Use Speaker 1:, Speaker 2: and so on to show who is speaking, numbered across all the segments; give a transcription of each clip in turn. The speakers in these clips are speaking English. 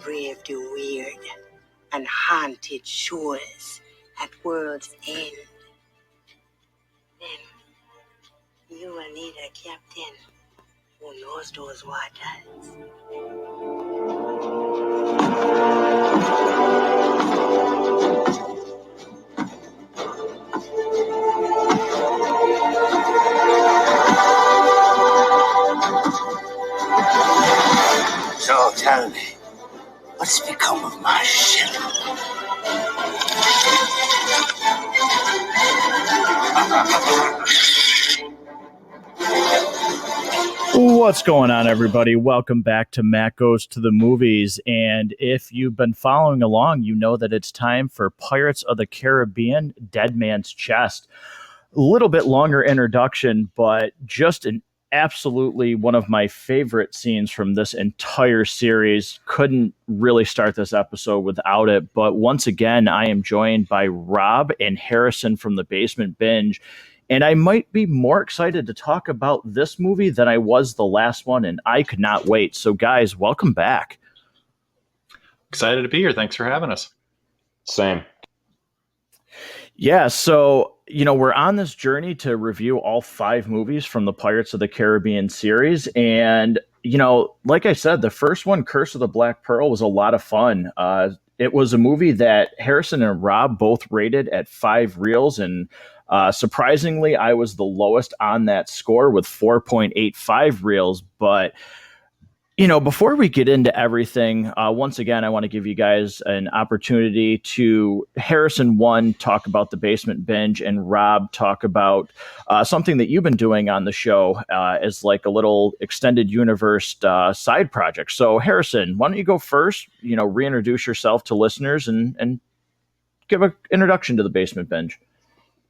Speaker 1: brave the weird and haunted shores at world's end. Then you will need a captain who knows those waters. So tell me, what's become of my ship?
Speaker 2: What's going on, everybody? Welcome back to Matt Goes to the Movies. And if you've been following along, you know that it's time for Pirates of the Caribbean, Dead Man's Chest. A little bit longer introduction, but just an absolutely one of my favorite scenes from this entire series. Couldn't really start this episode without it. But once again, I am joined by Rob and Harrison from the Basement Binge. And I might be more excited to talk about this movie than I was the last one, and I could not wait. So, guys, welcome back.
Speaker 3: Excited to be here. Thanks for having us.
Speaker 4: Same.
Speaker 2: Yeah, so, we're on this journey to review all 5 movies from the Pirates of the Caribbean series. And, like I said, the first one, Curse of the Black Pearl, was a lot of fun. It was a movie that Harrison and Rob both rated at 5 reels, and surprisingly, I was the lowest on that score with 4.85 reels. But, before we get into everything, once again, I want to give you guys an opportunity to, Harrison 1, talk about the Basement Binge, and Rob talk about something that you've been doing on the show as like a little extended universe side project. So, Harrison, why don't you go first, reintroduce yourself to listeners and give an introduction to the Basement Binge.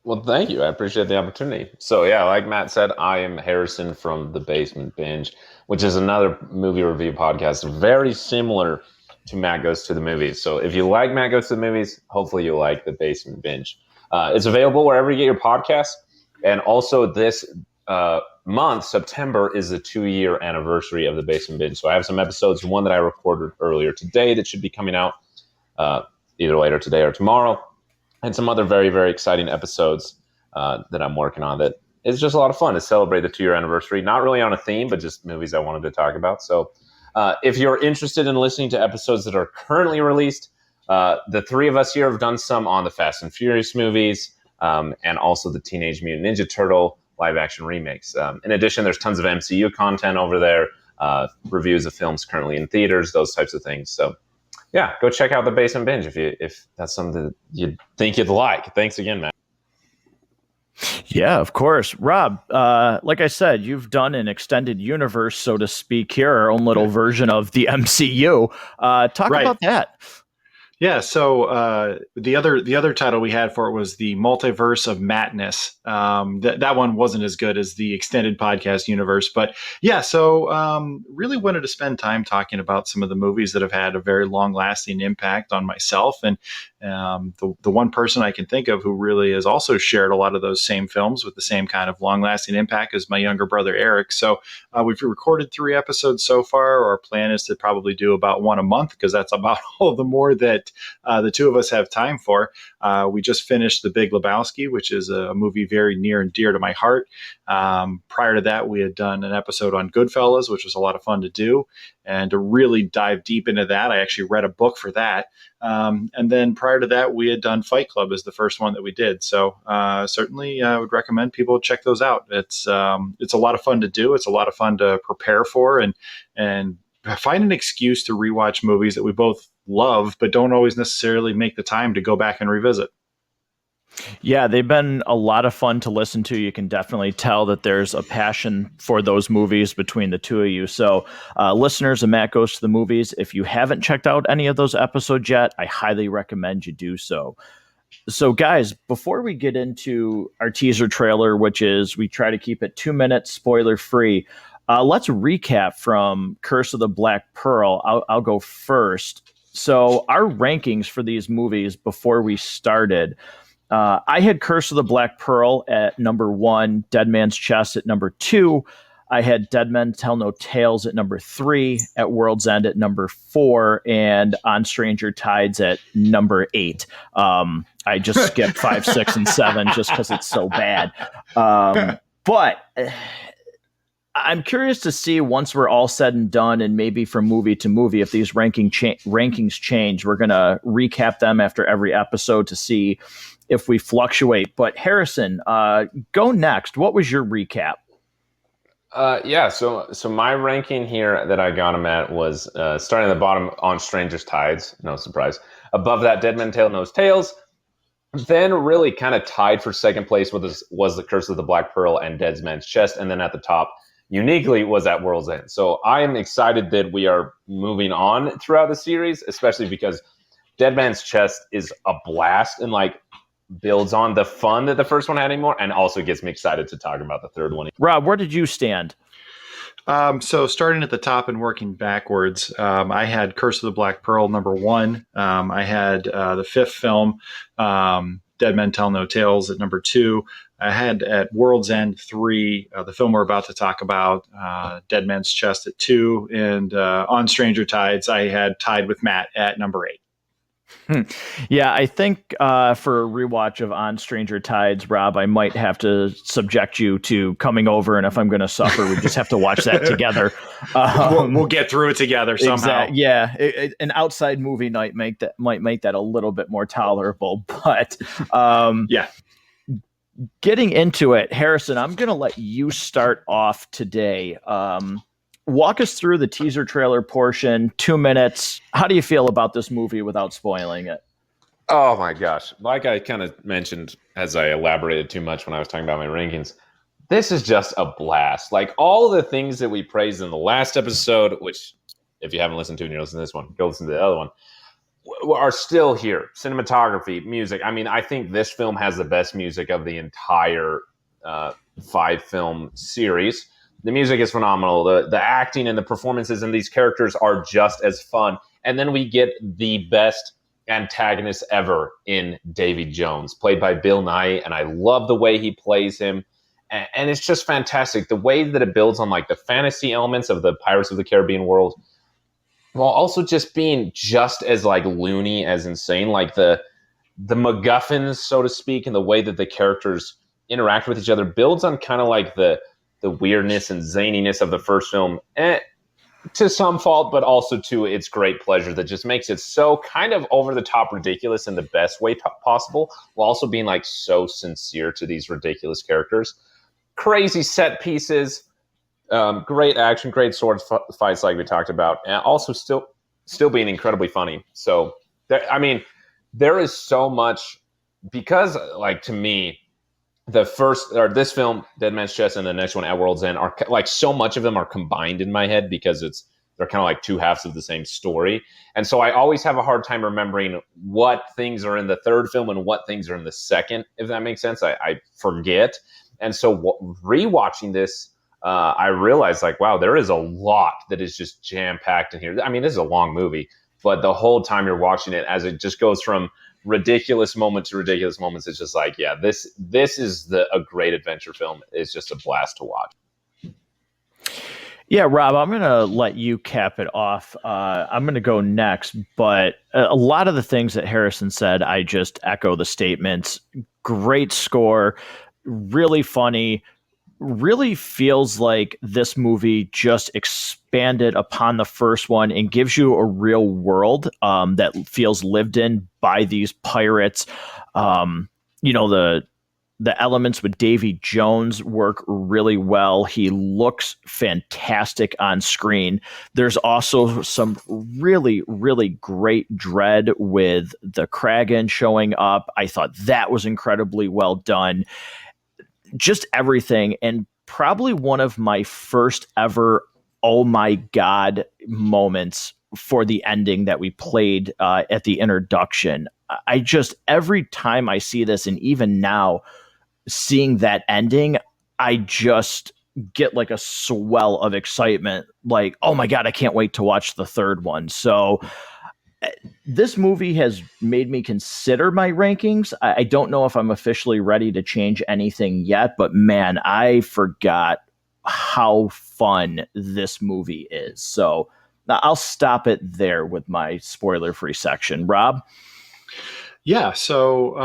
Speaker 4: Well, thank you. I appreciate the opportunity. So, yeah, like Matt said, I am Harrison from The Basement Binge, which is another movie review podcast very similar to Matt Goes to the Movies. So if you like Matt Goes to the Movies, hopefully you like The Basement Binge. It's available wherever you get your podcasts. And also this month, September, is the 2-year anniversary of The Basement Binge. So I have some episodes, one that I recorded earlier today that should be coming out either later today or tomorrow, and some other very, very exciting episodes that I'm working on that is just a lot of fun to celebrate the 2-year anniversary. Not really on a theme, but just movies I wanted to talk about. So if you're interested in listening to episodes that are currently released, the 3 of us here have done some on the Fast and Furious movies and also the Teenage Mutant Ninja Turtle live action remakes. In addition, there's tons of MCU content over there, reviews of films currently in theaters, those types of things. So yeah, go check out The Basement Binge if that's something that you think you'd like. Thanks again, Matt.
Speaker 2: Yeah, of course. Rob, like I said, you've done an extended universe, so to speak, here, our own little version of the MCU. Talk about that.
Speaker 3: Yeah, so the other title we had for it was the Multiverse of Madness. That one wasn't as good as the extended podcast universe, but yeah. So really wanted to spend time talking about some of the movies that have had a very long lasting impact on myself, and the one person I can think of who really has also shared a lot of those same films with the same kind of long lasting impact is my younger brother Eric. So we've recorded 3 episodes so far. Our plan is to probably do about 1 a month because that's about all the more that the 2 of us have time for. We just finished The Big Lebowski, which is a movie very near and dear to my heart. Prior to that, we had done an episode on Goodfellas, which was a lot of fun to do. And to really dive deep into that, I actually read a book for that. And then prior to that, we had done Fight Club as the first one that we did. So certainly I would recommend people check those out. It's a lot of fun to do. It's a lot of fun to prepare for and find an excuse to rewatch movies that we both love, but don't always necessarily make the time to go back and revisit.
Speaker 2: Yeah, they've been a lot of fun to listen to. You can definitely tell that there's a passion for those movies between the 2 of you. So listeners of Matt Goes to the Movies, if you haven't checked out any of those episodes yet, I highly recommend you do so. So guys, before we get into our teaser trailer, which is we try to keep it 2 minutes spoiler free, let's recap from Curse of the Black Pearl. I'll go first. So our rankings for these movies before we started, I had Curse of the Black Pearl at number 1, Dead Man's Chest at number 2. I had Dead Men Tell No Tales at number 3, at World's End at number 4, and On Stranger Tides at number 8. I just skipped 5, 6, and 7 just because it's so bad. But I'm curious to see, once we're all said and done, and maybe from movie to movie, if these rankings change. We're going to recap them after every episode to see if we fluctuate. But Harrison, go next. What was your recap?
Speaker 4: So my ranking here that I got him at was starting at the bottom, On Stranger's Tides, no surprise. Above that, Dead Men Tell No Tales. Then really kind of tied for second place was The Curse of the Black Pearl and Dead Man's Chest. And then at the top, uniquely, was at World's End. So I am excited that we are moving on throughout the series, especially because Dead Man's Chest is a blast and like builds on the fun that the first one had anymore, and also gets me excited to talk about the third one.
Speaker 2: Rob, where did you stand?
Speaker 3: So starting at the top and working backwards, I had Curse of the Black Pearl number 1. I had the fifth film, Dead Men Tell No Tales, at number 2. I had at World's End 3, the film we're about to talk about, Dead Man's Chest at 2, and On Stranger Tides I had tied with Matt at number 8.
Speaker 2: Yeah, I think for a rewatch of On Stranger Tides, Rob, I might have to subject you to coming over, and if I'm going to suffer, we just have to watch that together.
Speaker 3: We'll get through it together somehow.
Speaker 2: Yeah, an outside movie night might make that a little bit more tolerable. But
Speaker 3: yeah.
Speaker 2: Getting into it, Harrison, I'm going to let you start off today. Walk us through the teaser trailer portion, 2 minutes. How do you feel about this movie without spoiling it?
Speaker 4: Oh my gosh. Like I kind of mentioned as I elaborated too much when I was talking about my rankings, this is just a blast. Like all the things that we praised in the last episode, which if you haven't listened to and you're listening to this one, go listen to the other one, are still here. Cinematography, music. I mean, I think this film has the best music of the entire 5-film series. The music is phenomenal. The acting and the performances in these characters are just as fun. And then we get the best antagonist ever in Davy Jones, played by Bill Nighy. And I love the way he plays him. And it's just fantastic. The way that it builds on like the fantasy elements of the Pirates of the Caribbean world, while also just being just as like loony, as insane, like the MacGuffins, so to speak, and the way that the characters interact with each other builds on kind of like the weirdness and zaniness of the first film, to some fault, but also to its great pleasure that just makes it so kind of over the top ridiculous in the best way possible, while also being like so sincere to these ridiculous characters. Crazy set pieces, great action, great sword fights like we talked about, and also still being incredibly funny. So, there is so much, because like to me, this film, Dead Man's Chest, and the next one, At World's End, are like so much of them are combined in my head because they're kind of like two halves of the same story. And so I always have a hard time remembering what things are in the third film and what things are in the second, if that makes sense. I forget. And so rewatching this, I realized like, wow, there is a lot that is just jam-packed in here. I mean, this is a long movie, but the whole time you're watching it, as it just goes from ridiculous moment to ridiculous moments, it's just like, yeah, this is a great adventure film. It's just a blast to watch.
Speaker 2: Yeah, Rob, I'm going to let you cap it off. I'm going to go next, but a lot of the things that Harrison said, I just echo the statements. Great score, really funny, really feels like this movie just expanded upon the first one and gives you a real world that feels lived in by these pirates. The elements with Davy Jones work really well. He looks fantastic on screen. There's also some really, really great dread with the Kraken showing up. I thought that was incredibly well done. Just everything, and probably one of my first ever oh my god moments for the ending that we played at the introduction. I just, every time I see this, and even now seeing that ending, I just get like a swell of excitement, like, oh my god, I can't wait to watch the third one. So this movie has made me consider my rankings. I don't know if I'm officially ready to change anything yet, but man, I forgot how fun this movie is. So I'll stop it there with my spoiler-free section. Rob?
Speaker 3: Yeah. So,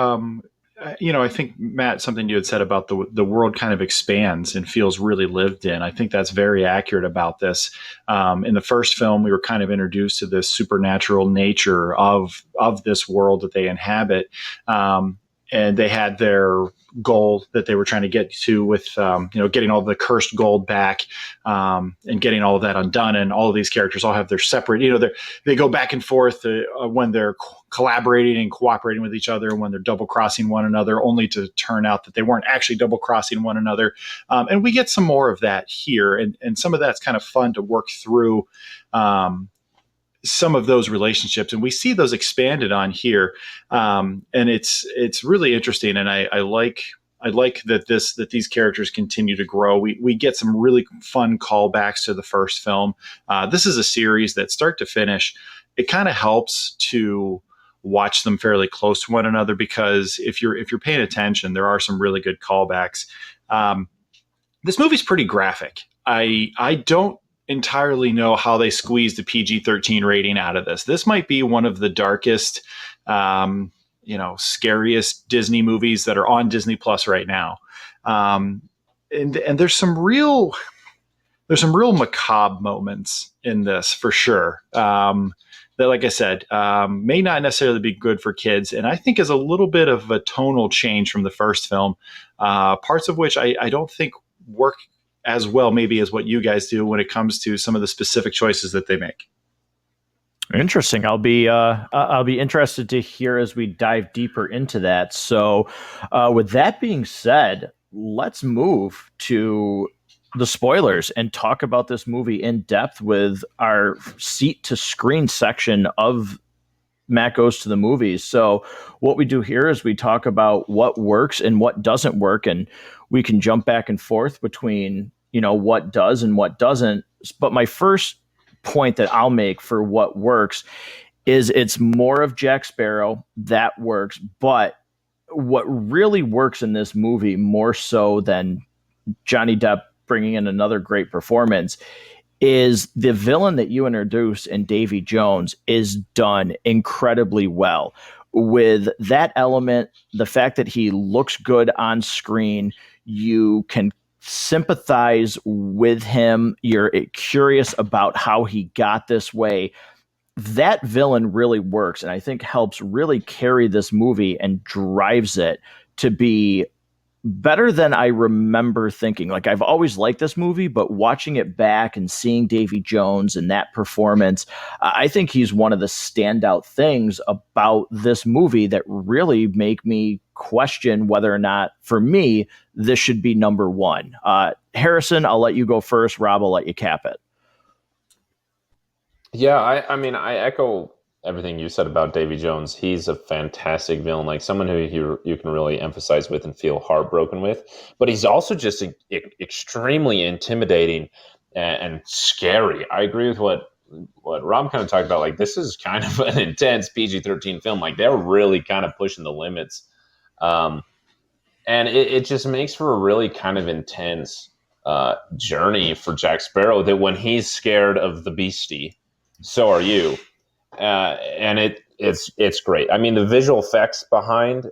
Speaker 3: I think, Matt, something you had said about the world kind of expands and feels really lived in. I think that's very accurate about this. In the first film, we were kind of introduced to this supernatural nature of this world that they inhabit. And they had their goal that they were trying to get to with, getting all the cursed gold back, and getting all of that undone. And all of these characters all have their separate, they go back and forth when they're collaborating and cooperating with each other, and when they're double crossing one another, only to turn out that they weren't actually double crossing one another. And we get some more of that here. And some of that's kind of fun to work through. Some of those relationships, and we see those expanded on here, and it's really interesting. And I like that these characters continue to grow. We get some really fun callbacks to the first film. This is a series that, start to finish, it kind of helps to watch them fairly close to one another, because if you're paying attention, there are some really good callbacks. This movie's pretty graphic. I don't entirely know how they squeezed the PG-13 rating out of this. This might be one of the darkest, scariest Disney movies that are on Disney Plus right now. And there's some real macabre moments in this, for sure. That, like I said, may not necessarily be good for kids, and I think is a little bit of a tonal change from the first film, parts of which I don't think work as well maybe as what you guys do when it comes to some of the specific choices that they make.
Speaker 2: Interesting. I'll be interested to hear as we dive deeper into that. So, with that being said, let's move to the spoilers and talk about this movie in depth with our seat to screen section of Matt Goes to the Movies. So what we do here is we talk about what works and what doesn't work, and we can jump back and forth between, what does and what doesn't. But my first point that I'll make for what works is it's more of Jack Sparrow. That works. But what really works in this movie, more so than Johnny Depp bringing in another great performance, is the villain that you introduced in Davy Jones is done incredibly well. With that element, the fact that he looks good on screen, you can sympathize with him. You're curious about how he got this way. That villain really works, and I think helps really carry this movie and drives it to be better than I remember thinking. Like, I've always liked this movie, but watching it back and seeing Davy Jones and that performance, I think he's one of the standout things about this movie that really make me question whether or not, for me, this should be number one. Harrison, I'll let you go first. Rob, I'll let you cap it.
Speaker 4: Yeah, I mean, I echo everything you said about Davy Jones. He's a fantastic villain, like someone who you can really empathize with and feel heartbroken with. But he's also just extremely intimidating and scary. I agree with what Rob kind of talked about. Like, this is kind of an intense PG-13 film. Like, they're really kind of pushing the limits. And it just makes for a really kind of intense journey for Jack Sparrow, that when he's scared of the beastie, so are you. And it's great. I mean, the visual effects behind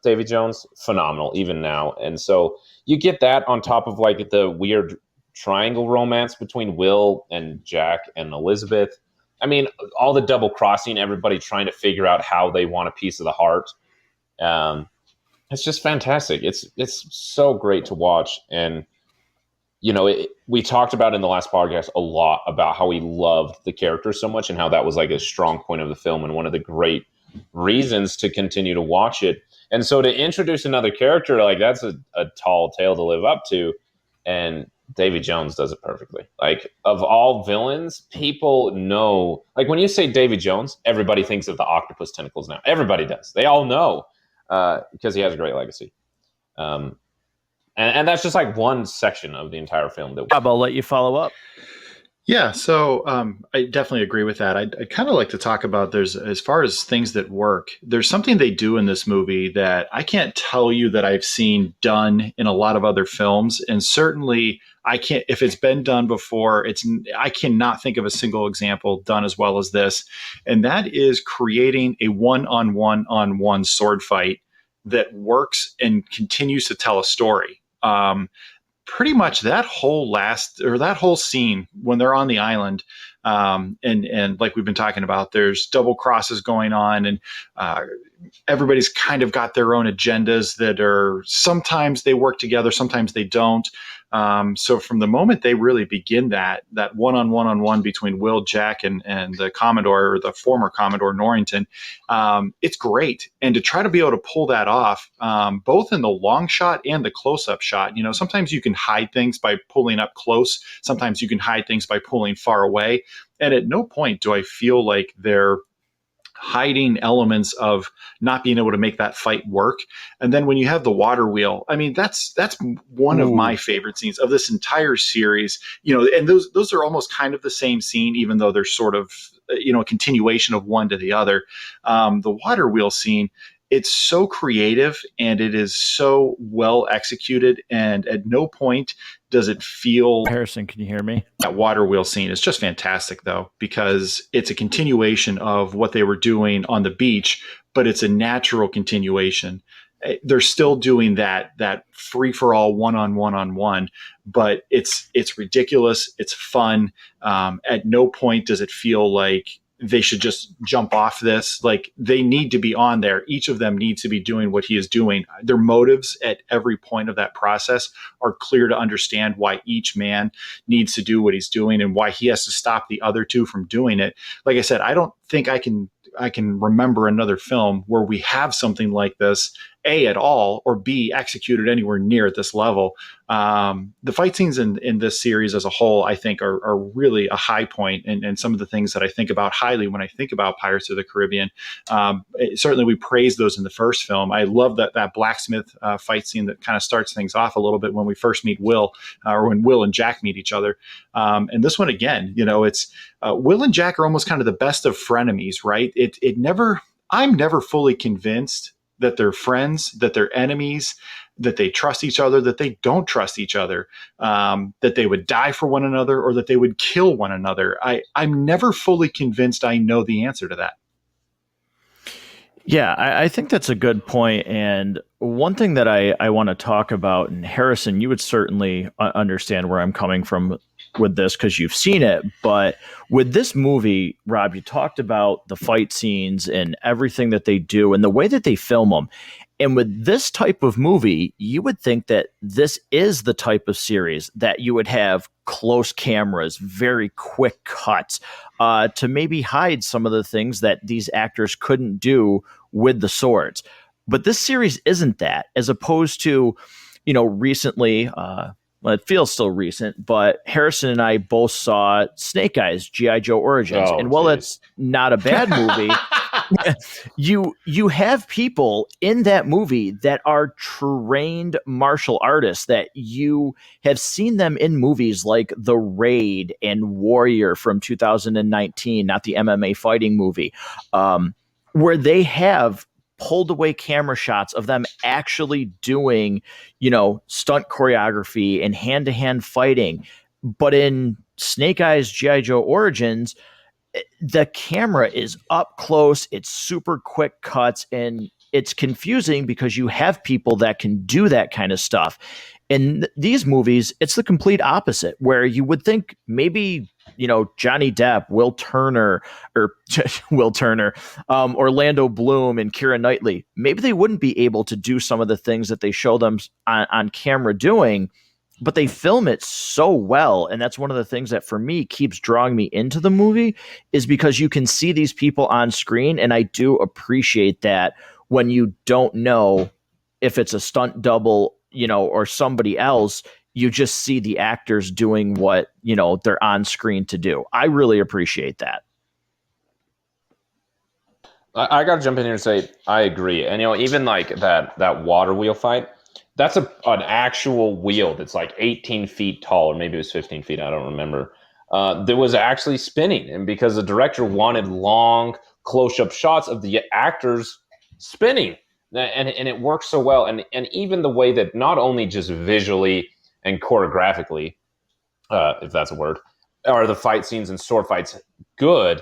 Speaker 4: Davy Jones, phenomenal, even now. And so you get that on top of like the weird triangle romance between Will and Jack and Elizabeth. I mean, all the double crossing, everybody trying to figure out how they want a piece of the heart. It's just fantastic. It's so great to watch. And we talked about in the last podcast a lot about how we loved the character so much and how that was like a strong point of the film and one of the great reasons to continue to watch it. And so to introduce another character, like, that's a tall tale to live up to. And Davy Jones does it perfectly. Like, of all villains, people know, like, when you say Davy Jones, everybody thinks of the octopus tentacles now. Everybody does. They all know because he has a great legacy. And that's just like one section of the entire film.
Speaker 2: Rob, I'll let you follow up.
Speaker 3: Yeah, so I definitely agree with that. I'd kind of like to talk about there's as far as things that work. There's something they do in this movie that I can't tell you that I've seen done in a lot of other films, and certainly I can't. If it's been done before, I cannot think of a single example done as well as this, and that is creating a one-on-one sword fight that works and continues to tell a story. Pretty much that whole scene when they're on the island, and like we've been talking about, there's double crosses going on, and uh, everybody's kind of got their own agendas that are sometimes they work together, sometimes they don't. So from the moment they really begin that one-on-one between Will, Jack, and the Commodore, or the former Commodore Norrington, it's great. And to try to be able to pull that off, both in the long shot and the close-up shot, sometimes you can hide things by pulling up close. Sometimes you can hide things by pulling far away. And at no point do I feel like they're hiding elements of not being able to make that fight work. And then when you have the water wheel, I mean, that's one of my favorite scenes of this entire series. And those are almost kind of the same scene, even though they're sort of a continuation of one to the other. The water wheel scene, it's so creative and it is so well executed, and at no point does it feel.
Speaker 2: Harrison, can you hear me?
Speaker 3: That water wheel scene is just fantastic, though, because it's a continuation of what they were doing on the beach, but it's a natural continuation. They're still doing that free for all one-on-one, but it's ridiculous. It's fun. At no point does it feel like they should just jump off this. Like, they need to be on there. Each of them needs to be doing what he is doing. Their motives at every point of that process are clear to understand why each man needs to do what he's doing and why he has to stop the other two from doing it. Like I said, I don't think I can remember another film where we have something like this, A, at all, or B, executed anywhere near at this level. The fight scenes in this series as a whole, I think, are really a high point, and some of the things that I think about highly when I think about Pirates of the Caribbean. Certainly, we praised those in the first film. I love that blacksmith fight scene that kind of starts things off a little bit when we first meet Will, or when Will and Jack meet each other. And this one, again, it's Will and Jack are almost kind of the best of frenemies, right? I'm never fully convinced that they're friends, that they're enemies, that they trust each other, that they don't trust each other, that they would die for one another, or that they would kill one another. I'm never fully convinced I know the answer to that.
Speaker 2: Yeah, I think that's a good point. And one thing that I want to talk about, and Harrison, you would certainly understand where I'm coming from with this because you've seen it. But with this movie, Rob, you talked about the fight scenes and everything that they do and the way that they film them. And with this type of movie, you would think that this is the type of series that you would have close cameras, very quick cuts, to maybe hide some of the things that these actors couldn't do with the swords. But this series isn't that, as opposed to, recently, well, it feels still recent, but Harrison and I both saw Snake Eyes, G.I. Joe Origins.
Speaker 4: Oh,
Speaker 2: and while
Speaker 4: geez.
Speaker 2: it's not a bad movie, you have people in that movie that are trained martial artists, that you have seen them in movies like The Raid and Warrior from 2019, not the MMA fighting movie, where they have pulled away camera shots of them actually doing, stunt choreography and hand-to-hand fighting. But in Snake Eyes, G.I. Joe Origins, the camera is up close, it's super quick cuts, and it's confusing because you have people that can do that kind of stuff. In these movies, it's the complete opposite, where you would think maybe, Johnny Depp, Orlando Bloom, and Keira Knightley, maybe they wouldn't be able to do some of the things that they show them on camera doing, but they film it so well. And that's one of the things that for me keeps drawing me into the movie, is because you can see these people on screen. And I do appreciate that when you don't know if it's a stunt double, or somebody else, you just see the actors doing what, they're on screen to do. I really appreciate that.
Speaker 4: I got to jump in here and say I agree. And even like that water wheel fight, that's an actual wheel that's like 18 feet tall, or maybe it was 15 feet. I don't remember. there was actually spinning, and because the director wanted long close-up shots of the actors spinning, and it worked so well, and even the way that not only just visually and choreographically, if that's a word, are the fight scenes and sword fights good,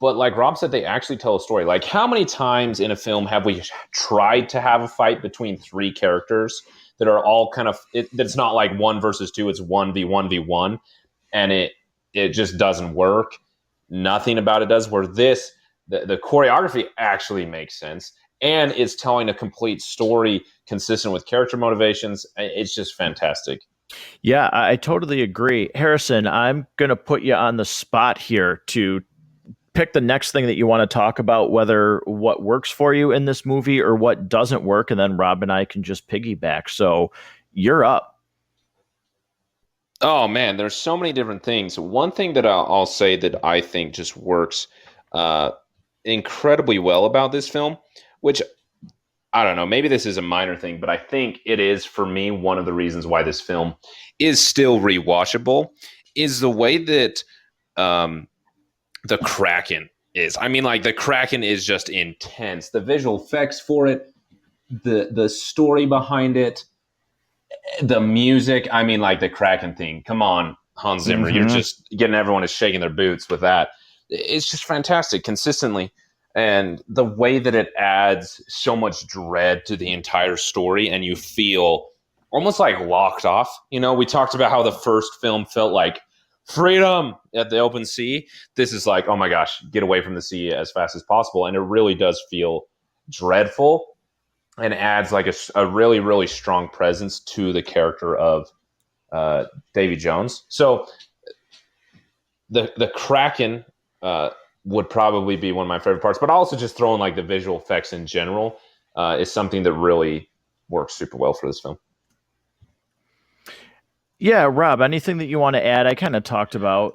Speaker 4: but like Rob said, they actually tell a story. Like, how many times in a film have we tried to have a fight between three characters that are all kind of, that's not like 1 versus 2, it's 1v1v1, and it just doesn't work. Nothing about it does. Where this, the choreography actually makes sense, and it's telling a complete story consistent with character motivations. It's just fantastic.
Speaker 2: Yeah, I totally agree. Harrison, I'm going to put you on the spot here to pick the next thing that you want to talk about, whether what works for you in this movie or what doesn't work, and then Rob and I can just piggyback. So you're up.
Speaker 4: Oh man, there's so many different things. One thing that I'll say that I think just works incredibly well about this film, which I don't know, maybe this is a minor thing, but I think it is, for me, one of the reasons why this film is still rewatchable, is the way that the Kraken is. I mean, like, the Kraken is just intense. The visual effects for it, the story behind it, the music. I mean, like, the Kraken thing. Come on, Hans Zimmer. You're just getting everyone is shaking their boots with that. It's just fantastic consistently. And the way that it adds so much dread to the entire story, and you feel almost like locked off. You know, we talked about how the first film felt like freedom at the open sea. This is like, oh my gosh, get away from the sea as fast as possible. And it really does feel dreadful, and adds like a really, really strong presence to the character of Davy Jones. So the Kraken would probably be one of my favorite parts, but also just throwing like the visual effects in general is something that really works super well for this film.
Speaker 2: Yeah, Rob, anything that you want to add? I kind of talked about,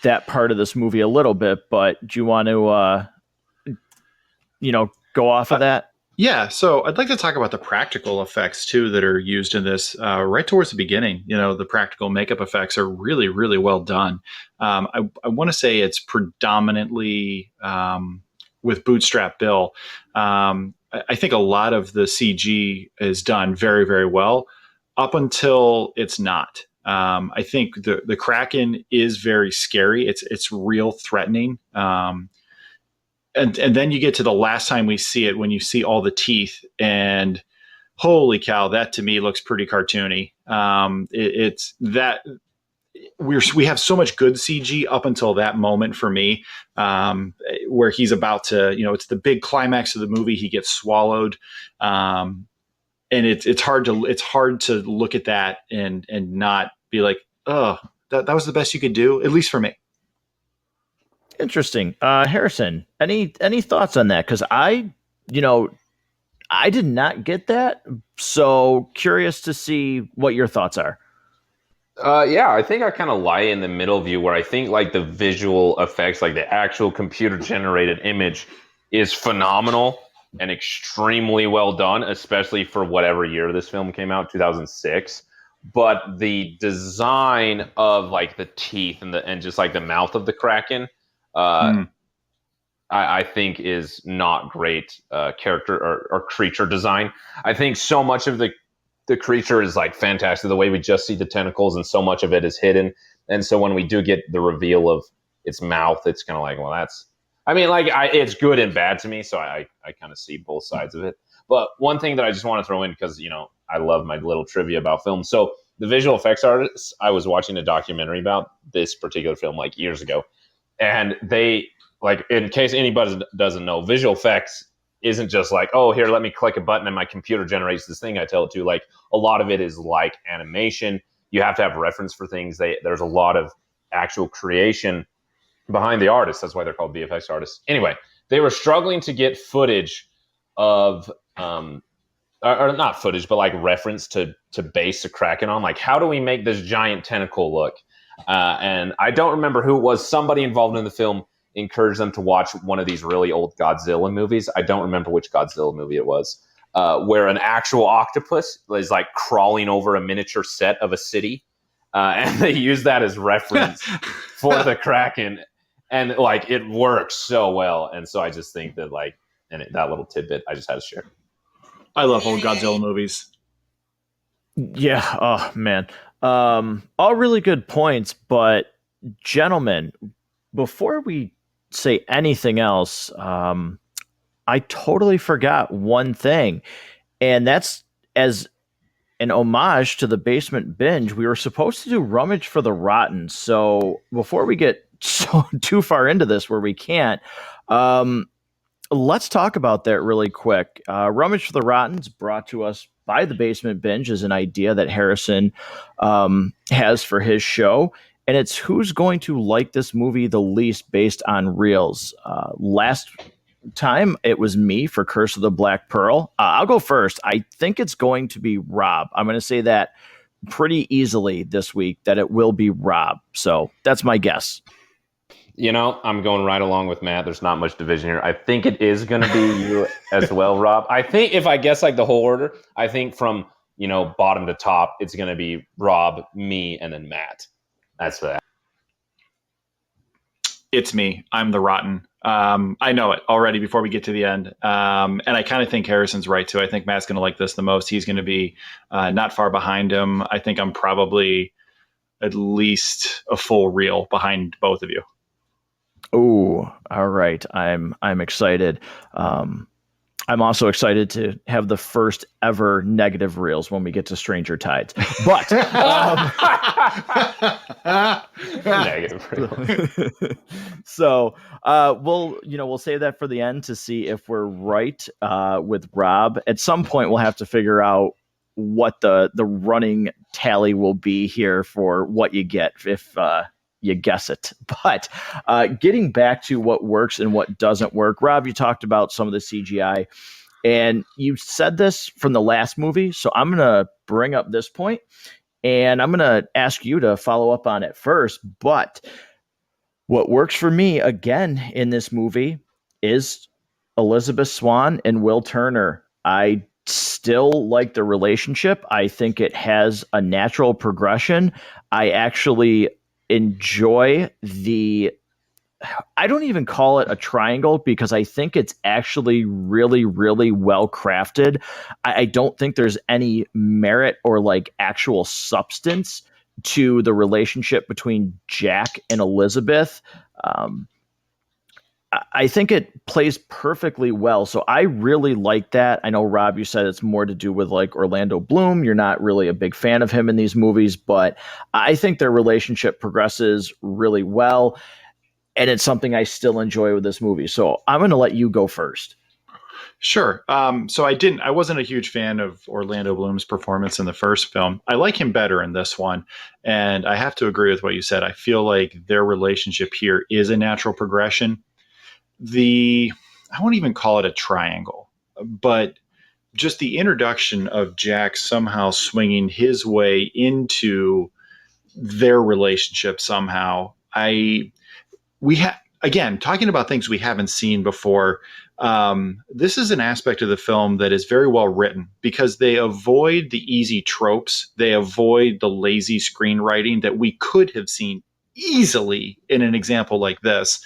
Speaker 2: that part of this movie a little bit, but do you want to, go off of that?
Speaker 3: Yeah, so I'd like to talk about the practical effects too that are used in this right towards the beginning. The practical makeup effects are really, really well done. I want to say it's predominantly with Bootstrap Bill. I think a lot of the CG is done very, very well up until it's not. I think the Kraken is very scary. It's real threatening. And then you get to the last time we see it, when you see all the teeth, and holy cow, that to me looks pretty cartoony. It's that we have so much good CG up until that moment for me, where he's about to, it's the big climax of the movie. He gets swallowed, and it's hard to look at that and not be like, oh, that was the best you could do, at least for me.
Speaker 2: Interesting. Harrison, any thoughts on that? Because I did not get that. So curious to see what your thoughts are.
Speaker 4: Yeah, I think I kind of lie in the middle of you, where I think like the visual effects, like the actual computer generated image, is phenomenal and extremely well done, especially for whatever year this film came out, 2006. But the design of like the teeth and just like the mouth of the Kraken, I think is not great character or creature design. I think so much of the creature is like fantastic. The way we just see the tentacles, and so much of it is hidden. And so when we do get the reveal of its mouth, it's kind of like, well, that's, I mean, like, it's good and bad to me. So I kind of see both sides of it. But one thing that I just want to throw in, because, I love my little trivia about film. So the visual effects artists, I was watching a documentary about this particular film like years ago. And they, like, in case anybody doesn't know, visual effects isn't just like, oh, here, let me click a button and my computer generates this thing I tell it to. Like, a lot of it is like animation. You have to have reference for things. There's a lot of actual creation behind the artists. That's why they're called VFX artists. Anyway, they were struggling to get footage of, or not footage, but like reference to base a Kraken on. Like, how do we make this giant tentacle look? And I don't remember who it was. Somebody involved in the film encouraged them to watch one of these really old Godzilla movies. I don't remember which Godzilla movie it was, where an actual octopus is like crawling over a miniature set of a city. and they use that as reference for the Kraken, and like it works so well. And so I just think that that little tidbit I just had to share.
Speaker 3: I love old Godzilla movies.
Speaker 2: Yeah. Oh man. All really good points, but gentlemen, before we say anything else, I totally forgot one thing, and that's as an homage to the basement binge. We were supposed to do rummage for the rotten. So before we get so too far into this, where we can't, let's talk about that really quick. Rummage for the Rottens, brought to us by the Basement Binge, is an idea that Harrison has for his show. And it's who's going to like this movie the least based on reels. Last time it was me for Curse of the Black Pearl. I'll go first. I think it's going to be Rob. I'm going to say that pretty easily this week, that it will be Rob. So that's my guess.
Speaker 4: I'm going right along with Matt. There's not much division here. I think it is going to be you as well, Rob. I think if I guess like the whole order, I think from, bottom to top, it's going to be Rob, me, and then Matt. That's that.
Speaker 3: It's me. I'm the rotten. I know it already before we get to the end. And I kind of think Harrison's right too. I think Matt's going to like this the most. He's going to be not far behind him. I think I'm probably at least a full reel behind both of you.
Speaker 2: Oh, all right. I'm excited. I'm also excited to have the first ever negative reels when we get to Stranger Tides. But
Speaker 4: negative reels.
Speaker 2: So we'll save that for the end to see if we're right with Rob. At some point, we'll have to figure out what the running tally will be here for what you get if you guess it. But getting back to what works and what doesn't work, Rob, you talked about some of the CGI, and you said this from the last movie. So I'm going to bring up this point, and I'm going to ask you to follow up on it first. But what works for me, again, in this movie is Elizabeth Swann and Will Turner. I still like the relationship. I think it has a natural progression. I actually enjoy I don't even call it a triangle, because I think it's actually really, really well crafted. I don't think there's any merit or like actual substance to the relationship between Jack and Elizabeth. I think it plays perfectly well. So I really like that. I know, Rob, you said it's more to do with like Orlando Bloom. You're not really a big fan of him in these movies, but I think their relationship progresses really well. And it's something I still enjoy with this movie. So I'm going to let you go first.
Speaker 3: Sure. So I wasn't a huge fan of Orlando Bloom's performance in the first film. I like him better in this one. And I have to agree with what you said. I feel like their relationship here is a natural progression. I won't even call it a triangle, but just the introduction of Jack somehow swinging his way into their relationship somehow. Again, talking about things we haven't seen before. This is an aspect of the film that is very well written, because they avoid the easy tropes. They avoid the lazy screenwriting that we could have seen easily in an example like this.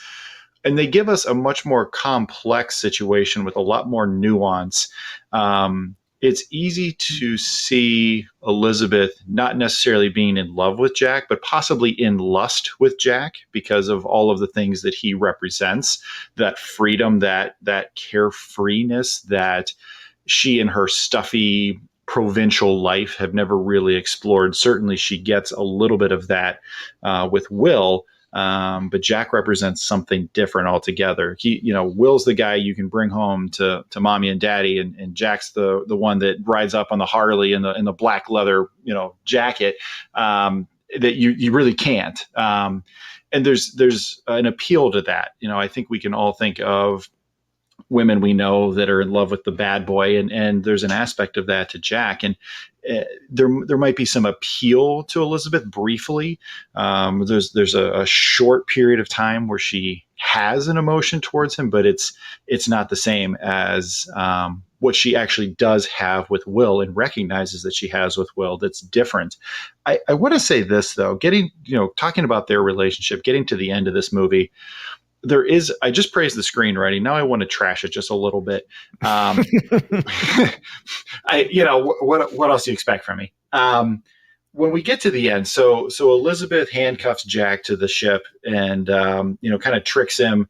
Speaker 3: And they give us a much more complex situation with a lot more nuance. It's easy to see Elizabeth not necessarily being in love with Jack, but possibly in lust with Jack because of all of the things that he represents, that freedom, that carefreeness that she and her stuffy provincial life have never really explored. Certainly she gets a little bit of that with Will. But Jack represents something different altogether. Will's the guy you can bring home to mommy and daddy, and Jack's the one that rides up on the Harley in the black leather, jacket, that you really can't. And there's an appeal to that. I think we can all think of women we know that are in love with the bad boy, and there's an aspect of that to Jack, and there might be some appeal to Elizabeth briefly. There's a short period of time where she has an emotion towards him, but it's not the same as what she actually does have with Will and recognizes that she has with Will. That's different. I want to say this though, talking about their relationship, getting to the end of this movie, I just praised the screenwriting. Now I want to trash it just a little bit. What else do you expect from me? When we get to the end, so Elizabeth handcuffs Jack to the ship and, kind of tricks him.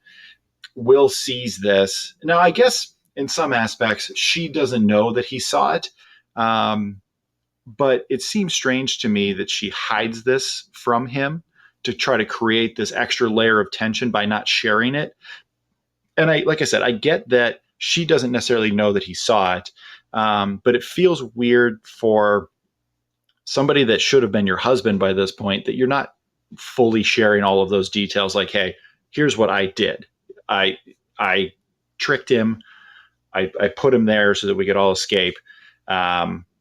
Speaker 3: Will sees this. Now, I guess in some aspects, she doesn't know that he saw it. But it seems strange to me that she hides this from him to try to create this extra layer of tension by not sharing it. And like I said, I get that she doesn't necessarily know that he saw it. But it feels weird for somebody that should have been your husband by this point, that you're not fully sharing all of those details. Like, hey, here's what I did. I tricked him. I put him there so that we could all escape.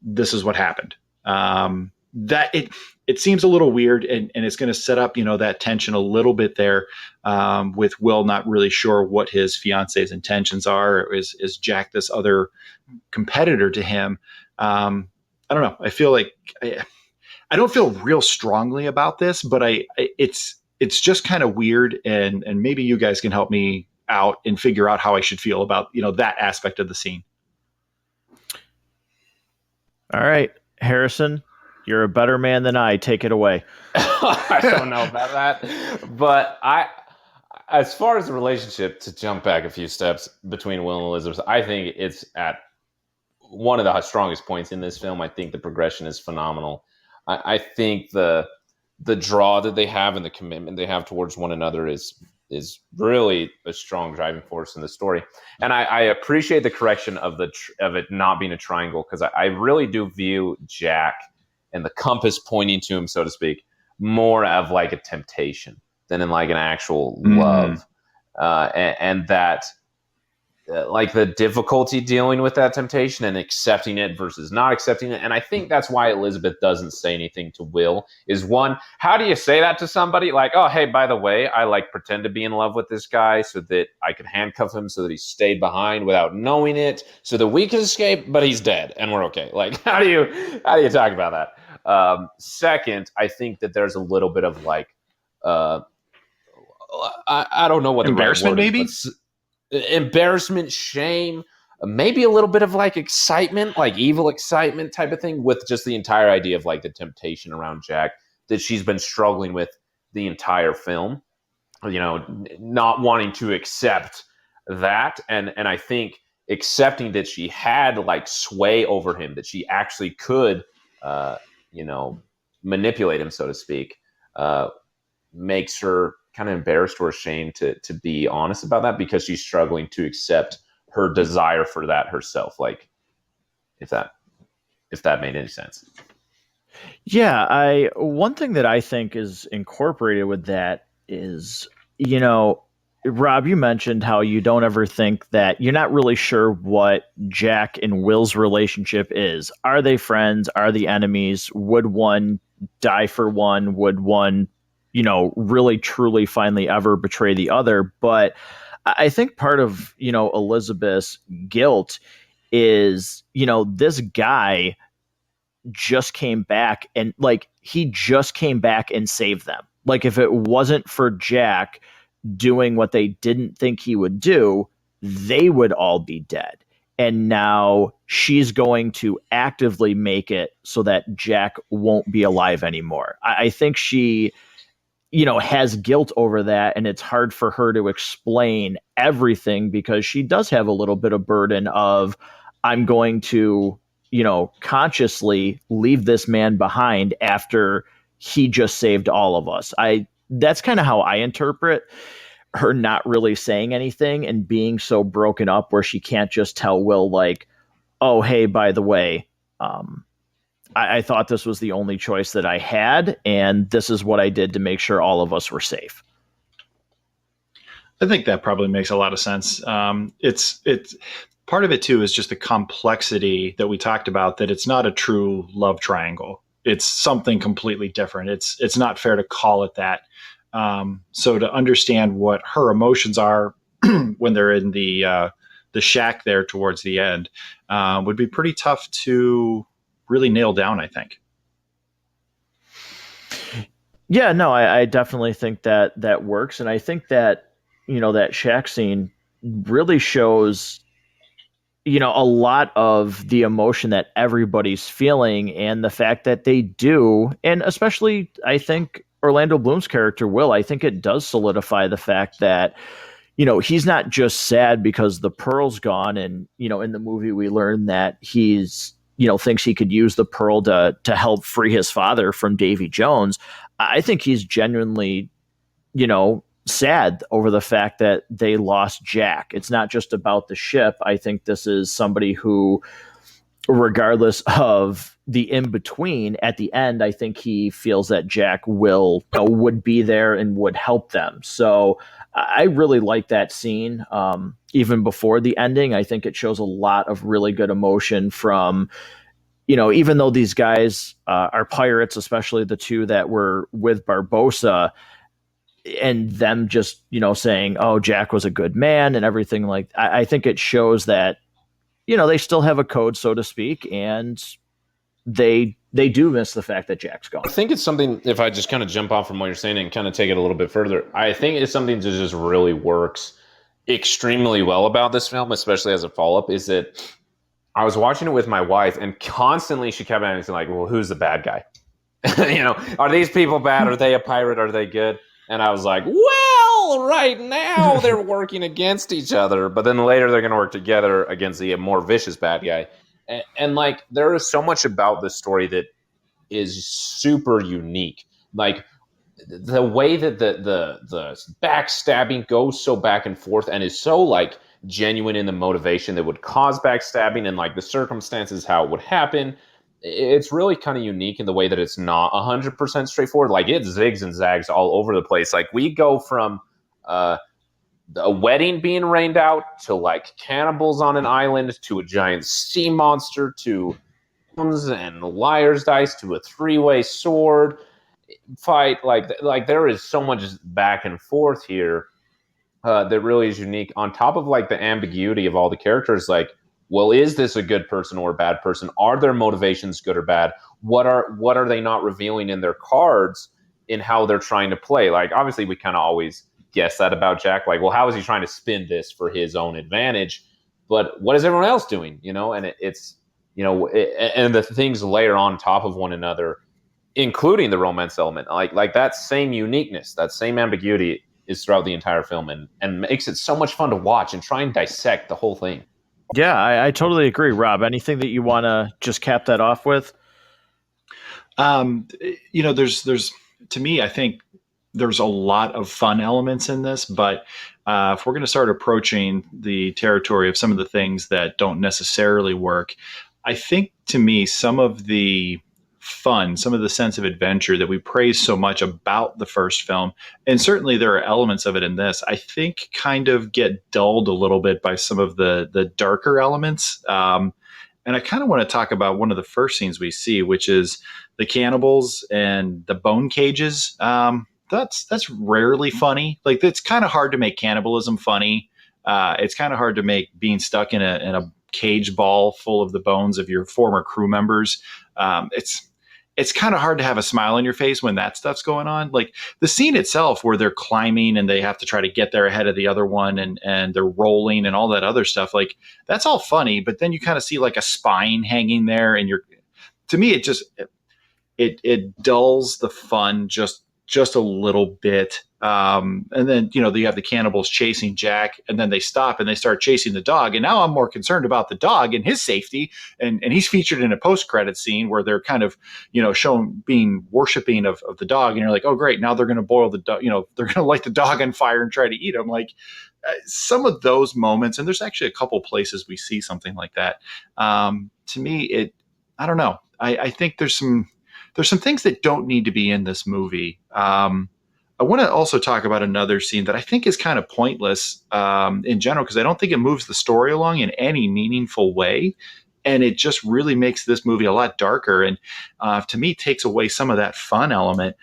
Speaker 3: This is what happened. That it seems a little weird, and it's going to set up, that tension a little bit there, with Will not really sure what his fiance's intentions are. Is Jack this other competitor to him? I don't know. I feel like I don't feel real strongly about this, but it's just kind of weird, and maybe you guys can help me out and figure out how I should feel about, that aspect of the scene.
Speaker 2: All right, Harrison, you're a better man than I. Take it away.
Speaker 4: I don't know about that, but as far as the relationship, to jump back a few steps between Will and Elizabeth, I think it's at one of the strongest points in this film. I think the progression is phenomenal. I think the draw that they have and the commitment they have towards one another is really a strong driving force in the story. And I appreciate the correction of it not being a triangle, because I really do view Jack and the compass pointing to him, so to speak, more of like a temptation than in like an actual love. And that like the difficulty dealing with that temptation and accepting it versus not accepting it. And I think that's why Elizabeth doesn't say anything to Will, is one, how do you say that to somebody? Like, oh, hey, by the way, I like pretend to be in love with this guy so that I could handcuff him so that he stayed behind without knowing it, so that we can escape, but he's dead and we're okay. Like, how do you talk about that? Second, I think that there's a little bit of like, I don't know what the
Speaker 3: embarrassment,
Speaker 4: right word
Speaker 3: maybe?
Speaker 4: is, embarrassment, shame, maybe a little bit of like excitement, like evil excitement type of thing, with just the entire idea of like the temptation around Jack that she's been struggling with the entire film, not wanting to accept that. And I think accepting that she had like sway over him, that she actually could, manipulate him, so to speak, makes her kind of embarrassed or ashamed to be honest about that, because she's struggling to accept her desire for that herself. Like, if that made any sense.
Speaker 2: Yeah, one thing that I think is incorporated with that is, Rob, you mentioned how you don't ever think that you're not really sure what Jack and Will's relationship is. Are they friends? Are they enemies? Would one die for one? Would one, really truly finally ever betray the other? But I think part of, Elizabeth's guilt is, this guy just came back and saved them. Like, if it wasn't for Jack doing what they didn't think he would do, they would all be dead. And now she's going to actively make it so that Jack won't be alive anymore. I think she, has guilt over that, and it's hard for her to explain everything, because she does have a little bit of burden of, I'm going to, consciously leave this man behind after he just saved all of us. That's kind of how I interpret her not really saying anything and being so broken up where she can't just tell Will, like, oh, hey, by the way, I thought this was the only choice that I had, and this is what I did to make sure all of us were safe.
Speaker 3: I think that probably makes a lot of sense. It's part of it too is just the complexity that we talked about, that it's not a true love triangle. It's something completely different. It's not fair to call it that. So to understand what her emotions are when they're in the shack there towards the end would be pretty tough to really nail down, I think.
Speaker 2: Yeah, no, I definitely think that that works, and I think that that shack scene really shows a lot of the emotion that everybody's feeling, and the fact that they do, and especially I think Orlando Bloom's character will. I think it does solidify the fact that he's not just sad because the pearl's gone, and in the movie we learn that he's thinks he could use the pearl to help free his father from Davy Jones. I think he's genuinely sad over the fact that they lost Jack. It's not just about the ship. I think this is somebody who, regardless of the in between, at the end, I think he feels that Jack would be there and would help them. So I really like that scene. Even before the ending, I think it shows a lot of really good emotion from, even though these guys are pirates, especially the two that were with Barbossa, and them just saying, oh, Jack was a good man and everything. Like I think it shows that they still have a code, so to speak, and they do miss the fact that Jack's gone.
Speaker 4: I think it's something, if I just kind of jump off from what you're saying and kind of take it a little bit further, I think it's something that just really works extremely well about this film, especially as a follow-up, is that I was watching it with my wife, and constantly she kept asking, like, well, who's the bad guy? Are these people bad? Are they a pirate? Are they good? And I was like, well, right now they're working against each other, but then later they're going to work together against the more vicious bad guy. And like, there is so much about this story that is super unique. Like, the way that the backstabbing goes so back and forth and is so like genuine in the motivation that would cause backstabbing and like the circumstances how it would happen. It's really kind of unique in the way that it's not 100% straightforward. Like, it zigs and zags all over the place. Like, we go from a wedding being rained out to like cannibals on an island to a giant sea monster to and liar's dice to a three-way sword fight. Like there is so much back and forth here that really is unique, on top of like the ambiguity of all the characters. Like, well, is this a good person or a bad person? Are their motivations good or bad? What are they not revealing in their cards in how they're trying to play? Like, obviously we kind of always guess that about Jack. Like, well, how is he trying to spin this for his own advantage? But what is everyone else doing? And and the things layer on top of one another, including the romance element. Like that same uniqueness, that same ambiguity is throughout the entire film, and makes it so much fun to watch and try and dissect the whole thing.
Speaker 2: Yeah, I totally agree, Rob. Anything that you want to just cap that off with?
Speaker 3: There's to me, I think there's a lot of fun elements in this, but if we're going to start approaching the territory of some of the things that don't necessarily work, I think to me, some of the fun, some of the sense of adventure that we praise so much about the first film, and certainly there are elements of it in this, I think kind of get dulled a little bit by some of the darker elements. And I kind of want to talk about one of the first scenes we see, which is the cannibals and the bone cages. That's rarely funny. Like, it's kind of hard to make cannibalism funny. It's kind of hard to make being stuck in a cage ball full of the bones of your former crew members. It's kind of hard to have a smile on your face when that stuff's going on. Like, the scene itself where they're climbing and they have to try to get there ahead of the other one, and they're rolling and all that other stuff. Like, that's all funny, but then you kind of see like a spine hanging there, and to me, it dulls the fun just a little bit. And then, you have the cannibals chasing Jack, and then they stop and they start chasing the dog. And now I'm more concerned about the dog and his safety. And he's featured in a post-credit scene where they're kind of, shown being worshiping of the dog. And you're like, oh, great. Now they're going to boil the dog, they're going to light the dog on fire and try to eat him. Like, some of those moments, and there's actually a couple places we see something like that. To me, I don't know. I think there's some things that don't need to be in this movie. I want to also talk about another scene that I think is kind of pointless in general, because I don't think it moves the story along in any meaningful way. And it just really makes this movie a lot darker, and to me takes away some of that fun element.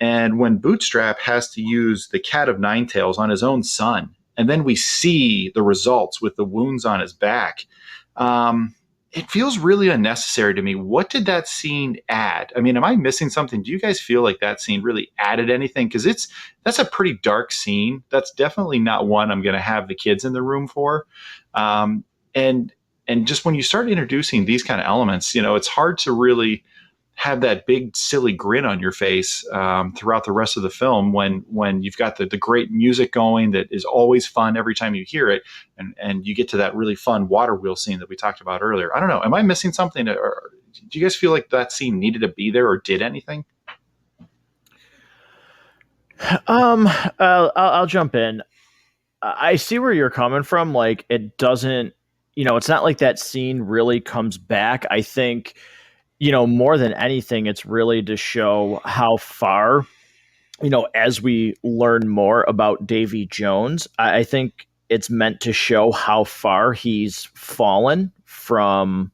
Speaker 3: And when Bootstrap has to use the Cat of Nine Tails on his own son, and then we see the results with the wounds on his back, it feels really unnecessary to me. What did that scene add? I mean, am I missing something? Do you guys feel like that scene really added anything? Because that's a pretty dark scene. That's definitely not one I'm going to have the kids in the room for. And just when you start introducing these kind of elements, it's hard to really have that big silly grin on your face throughout the rest of the film when you've got the great music going that is always fun every time you hear it, and you get to that really fun water wheel scene that we talked about earlier. I don't know. Am I missing something? Or do you guys feel like that scene needed to be there or did anything?
Speaker 2: I'll jump in. I see where you're coming from. Like, it doesn't, it's not like that scene really comes back. I think, more than anything, it's really to show how far, as we learn more about Davy Jones, I think it's meant to show how far he's fallen from,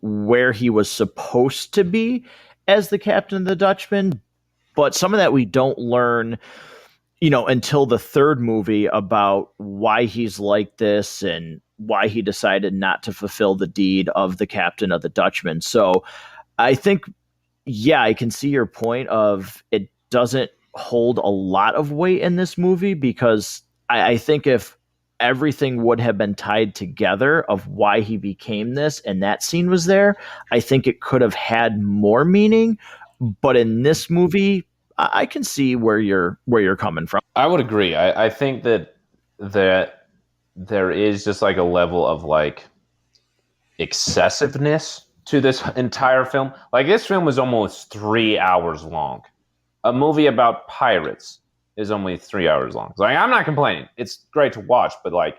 Speaker 2: where he was supposed to be as the captain of the Dutchman. But some of that we don't learn, until the third movie about why he's like this and why he decided not to fulfill the deed of the captain of the Dutchman. So I think, yeah, I can see your point of it doesn't hold a lot of weight in this movie, because I think if everything would have been tied together of why he became this and that scene was there, I think it could have had more meaning. But in this movie, I can see where you're coming from.
Speaker 4: I would agree. I think that there is just like a level of like excessiveness to this entire film. Like, this film is almost 3 hours long. A movie about pirates is only 3 hours long. Like, I'm not complaining. It's great to watch, but like,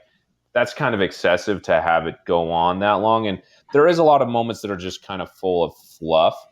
Speaker 4: that's kind of excessive to have it go on that long. And there is a lot of moments that are just kind of full of fluff.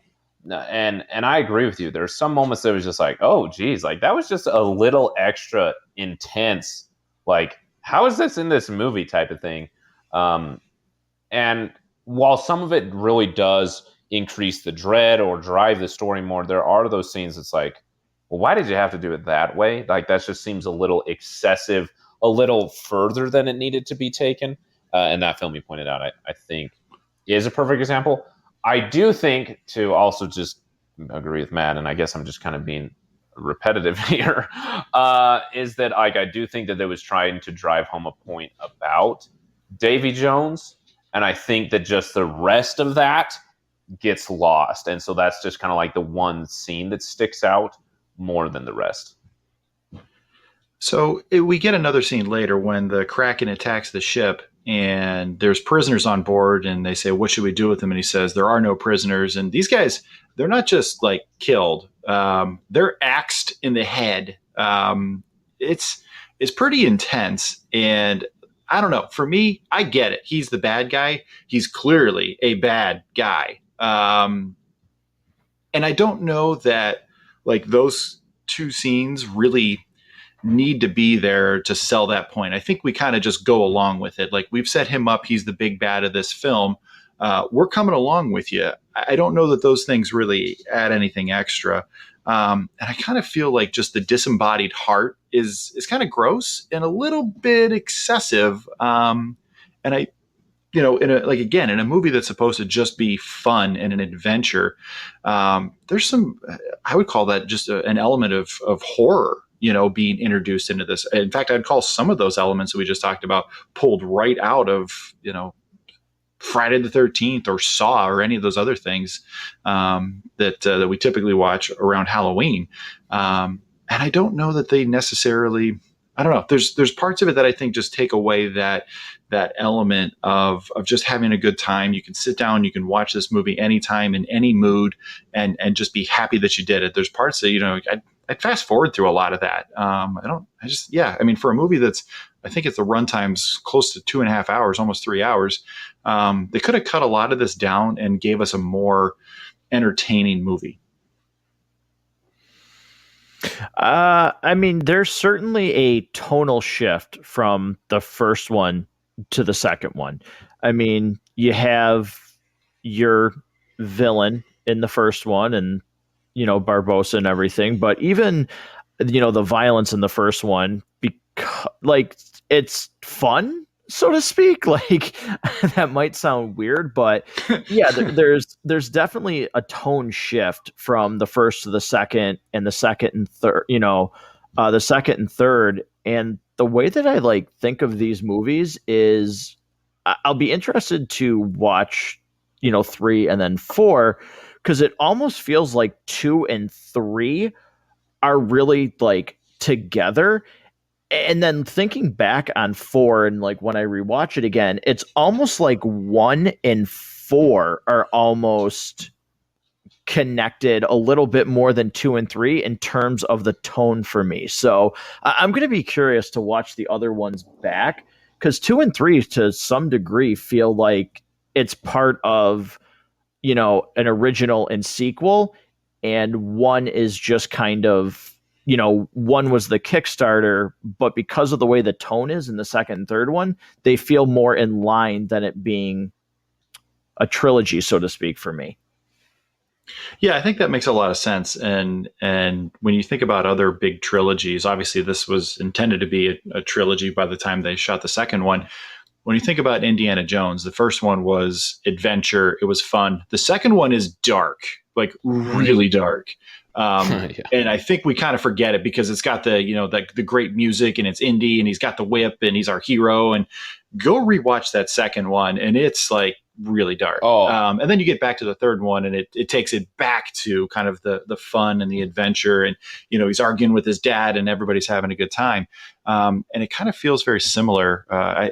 Speaker 4: And I agree with you. There are some moments that was just like, oh, geez, like that was just a little extra intense. Like, how is this in this movie type of thing? And while some of it really does increase the dread or drive the story more, there are those scenes that's like, well, why did you have to do it that way? Like, that just seems a little excessive, a little further than it needed to be taken. And that film you pointed out, I think, is a perfect example. I do think, to also just agree with Matt, and I guess I'm just kind of being repetitive here, is that like, I do think that they was trying to drive home a point about Davy Jones, and I think that just the rest of that gets lost, and so that's just kind of like the one scene that sticks out more than the rest.
Speaker 3: So we get another scene later when the Kraken attacks the ship and there's prisoners on board, and they say, what should we do with them? And he says, there are no prisoners. And these guys, they're not just like killed. They're axed in the head. It's pretty intense. And I don't know, for me, I get it. He's the bad guy. He's clearly a bad guy. And I don't know that like those two scenes really need to be there to sell that point. I think we kind of just go along with it. Like, we've set him up. He's the big bad of this film. We're coming along with you. I don't know that those things really add anything extra. And I kind of feel like just the disembodied heart is kind of gross and a little bit excessive. And I, in a movie that's supposed to just be fun and an adventure, there's some, I would call that just an element of horror, being introduced into this. In fact, I'd call some of those elements that we just talked about pulled right out of, Friday the 13th or Saw or any of those other things that we typically watch around Halloween. And I don't know that they necessarily, I don't know. There's parts of it that I think just take away that element of just having a good time. You can sit down, you can watch this movie anytime in any mood and just be happy that you did it. There's parts that, I'd fast forward through a lot of that. For a movie that's, I think it's the runtime's close to 2.5 hours, almost 3 hours. They could have cut a lot of this down and gave us a more entertaining movie.
Speaker 2: There's certainly a tonal shift from the first one to the second one. You have your villain in the first one, and Barbossa and everything, but even the violence in the first one, because like it's fun, so to speak. Like that might sound weird, but yeah, there's definitely a tone shift from the first to the second, and the second and third. The second and third, and the way that I like think of these movies is, I'll be interested to watch, 3 and then 4, because it almost feels like 2 and 3 are really like together. And then thinking back on 4, and like when I rewatch it again, it's almost like 1 and 4 are almost connected a little bit more than 2 and 3 in terms of the tone for me. So I'm going to be curious to watch the other ones back, because 2 and 3 to some degree feel like it's part of, an original and sequel, and 1 is just kind of, 1 was the Kickstarter, but because of the way the tone is in the second and third one, they feel more in line than it being a trilogy, so to speak, for me.
Speaker 3: Yeah, I think that makes a lot of sense. And when you think about other big trilogies, obviously this was intended to be a trilogy by the time they shot the second one. When you think about Indiana Jones, the first one was adventure. It was fun. The second one is dark, like really dark. Yeah. And I think we kind of forget it because it's got the great music, and it's indie, and he's got the whip, and he's our hero. And go rewatch that second one, and it's like really dark. And then you get back to the third one, and it takes it back to kind of the fun and the adventure. And, he's arguing with his dad, and everybody's having a good time. And it kind of feels very similar.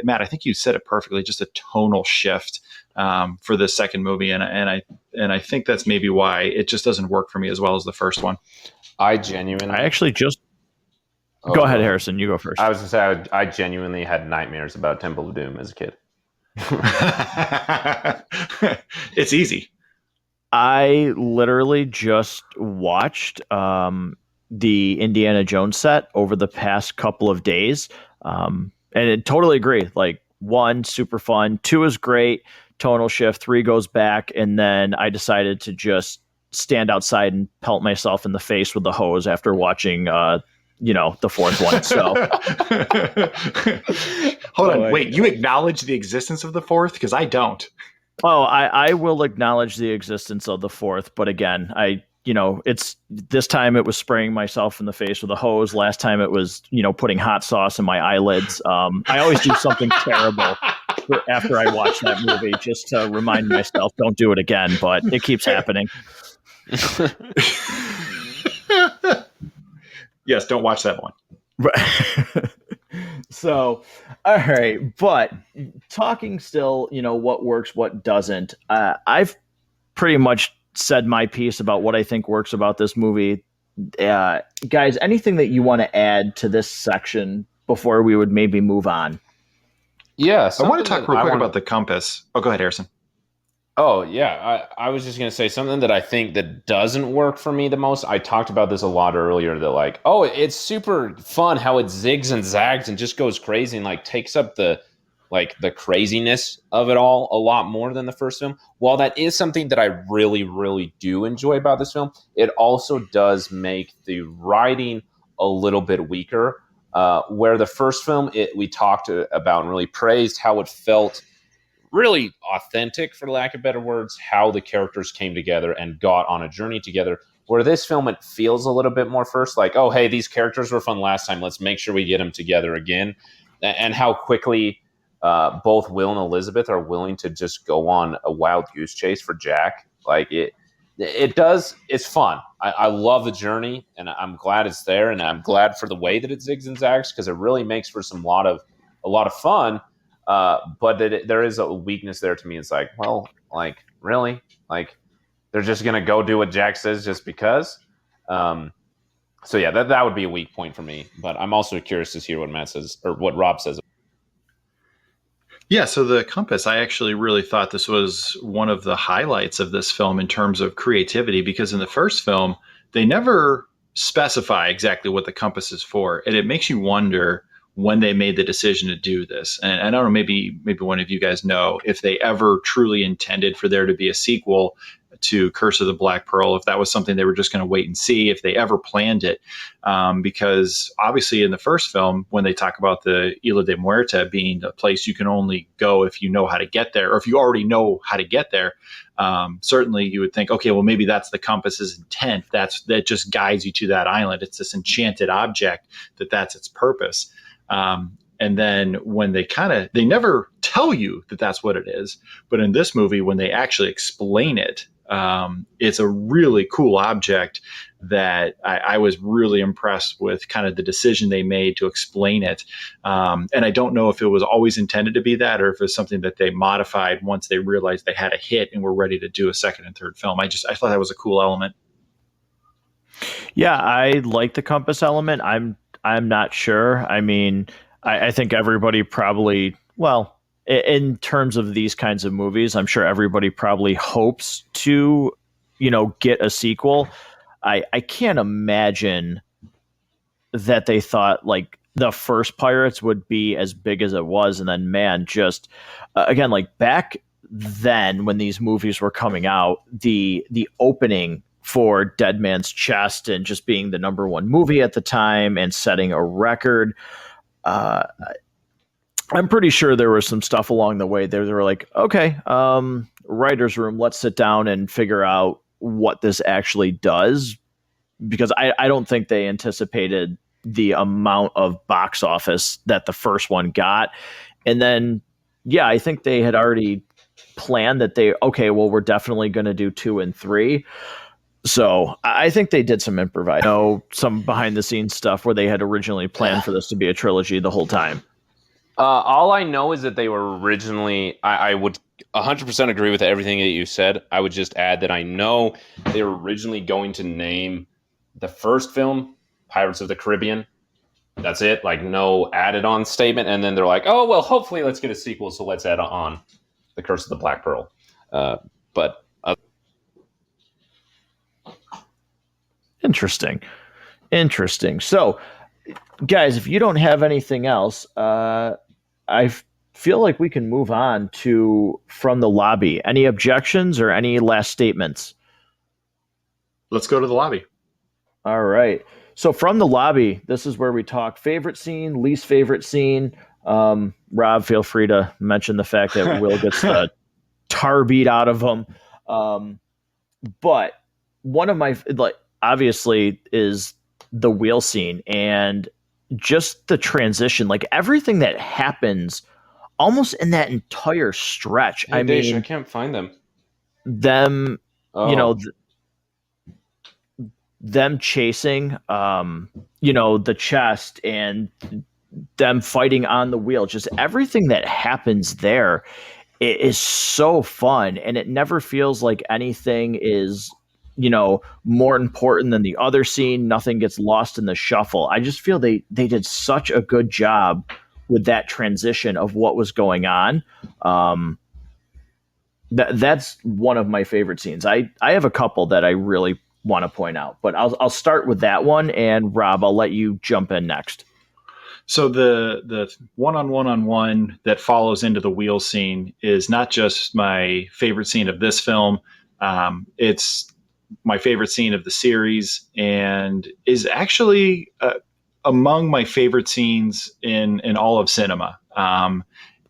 Speaker 3: Matt, I think you said it perfectly, just a tonal shift for the second movie. And I think that's maybe why it just doesn't work for me as well as the first one.
Speaker 2: I actually just... Go ahead, Harrison. You go first.
Speaker 4: I was going to say, I genuinely had nightmares about Temple of Doom as a kid.
Speaker 3: It's easy.
Speaker 2: I literally just watched the Indiana Jones set over the past couple of days, and I totally agree. Like 1, super fun. 2 is great, tonal shift. 3 goes back, and then I decided to just stand outside and pelt myself in the face with the hose after watching the fourth one. So
Speaker 3: hold on, wait, you acknowledge the existence of the fourth? Because I don't.
Speaker 2: Oh, I will acknowledge the existence of the fourth, but again, it's this time it was spraying myself in the face with a hose. Last time it was, putting hot sauce in my eyelids. I always do something terrible after I watch that movie just to remind myself, don't do it again, but it keeps happening.
Speaker 3: Yes, don't watch that one.
Speaker 2: Right. So, all right. But talking still, what works, what doesn't. I've pretty much said my piece about what I think works about this movie. Guys, anything that you want to add to this section before we would maybe move on?
Speaker 3: Yeah. I want to talk real quick about the compass. Oh, go ahead, Harrison.
Speaker 4: Oh, yeah. I was just going to say something that I think that doesn't work for me the most. I talked about this a lot earlier, that it's super fun how it zigs and zags and just goes crazy and takes up the craziness of it all a lot more than the first film. While that is something that I really, really do enjoy about this film, it also does make the writing a little bit weaker. Where the first film, we talked about and really praised how it felt really authentic, for lack of better words, how the characters came together and got on a journey together. Where this film, it feels a little bit more first like, oh, hey, these characters were fun last time. Let's make sure we get them together again. And how quickly both Will and Elizabeth are willing to just go on a wild goose chase for Jack. It's fun. I love the journey, and I'm glad it's there, and I'm glad for the way that it zigs and zags, because it really makes for a lot of fun. But there is a weakness there to me. It's really? They're just going to go do what Jack says just because? So yeah, that would be a weak point for me. But I'm also curious to hear what Matt says, or what Rob says.
Speaker 3: Yeah, so the compass, I actually really thought this was one of the highlights of this film in terms of creativity, because in the first film, they never specify exactly what the compass is for. And it makes you wonder when they made the decision to do this. And I don't know, maybe one of you guys know if they ever truly intended for there to be a sequel. to Curse of the Black Pearl, if that was something they were just going to wait and see, if they ever planned it. Because obviously in the first film, when they talk about the Isla de Muerta being a place you can only go if you know how to get there, or if you already know how to get there, certainly you would think, okay, well, maybe that's the compass's intent. That just guides you to that island. It's this enchanted object that's its purpose. And then when they never tell you that that's what it is, but in this movie, when they actually explain it, it's a really cool object that I was really impressed with kind of the decision they made to explain it. And I don't know if it was always intended to be that, or if it's something that they modified once they realized they had a hit and were ready to do a second and third film. I thought that was a cool element.
Speaker 2: Yeah, I like the compass element. I'm not sure. I mean, I think everybody probably, well, in terms of these kinds of movies, I'm sure everybody probably hopes to, get a sequel. I can't imagine that they thought like the first Pirates would be as big as it was. And then, man, just again, like back then when these movies were coming out, the opening for Dead Man's Chest and just being the number one movie at the time and setting a record. I'm pretty sure there was some stuff along the way there. They were like, okay, writer's room, let's sit down and figure out what this actually does. Because I don't think they anticipated the amount of box office that the first one got. And then, yeah, I think they had already planned that we're definitely going to do 2 and 3. So I think they did some improvising, some behind the scenes stuff where they had originally planned for this to be a trilogy the whole time.
Speaker 4: All I know is that they were originally, I would 100% agree with everything that you said. I would just add that I know they were originally going to name the first film Pirates of the Caribbean. That's it, like no added on statement. And then they're like, oh, well, hopefully let's get a sequel, so let's add on The Curse of the Black Pearl.
Speaker 2: Interesting. So, guys, if you don't have anything else, I feel like we can move on to From the Lobby. Any objections or any last statements?
Speaker 3: Let's go to the lobby.
Speaker 2: All right. So From the Lobby, this is where we talk favorite scene, least favorite scene. Rob, feel free to mention the fact that Will gets the tar beat out of him. But one of my, obviously, is the wheel scene and just the transition, like everything that happens almost in that entire stretch.
Speaker 4: Hey, Dash, I can't find them.
Speaker 2: Them chasing, the chest and them fighting on the wheel, just everything that happens there, it is so fun. And it never feels like anything is, more important than the other scene. Nothing gets lost in the shuffle. I just feel they did such a good job with that transition of what was going on. That's one of my favorite scenes. I have a couple that I really want to point out, but I'll start with that one. And Rob, I'll let you jump in next.
Speaker 3: So the one-on-one that follows into the wheel scene is not just my favorite scene of this film. It's my favorite scene of the series and is actually among my favorite scenes in all of cinema.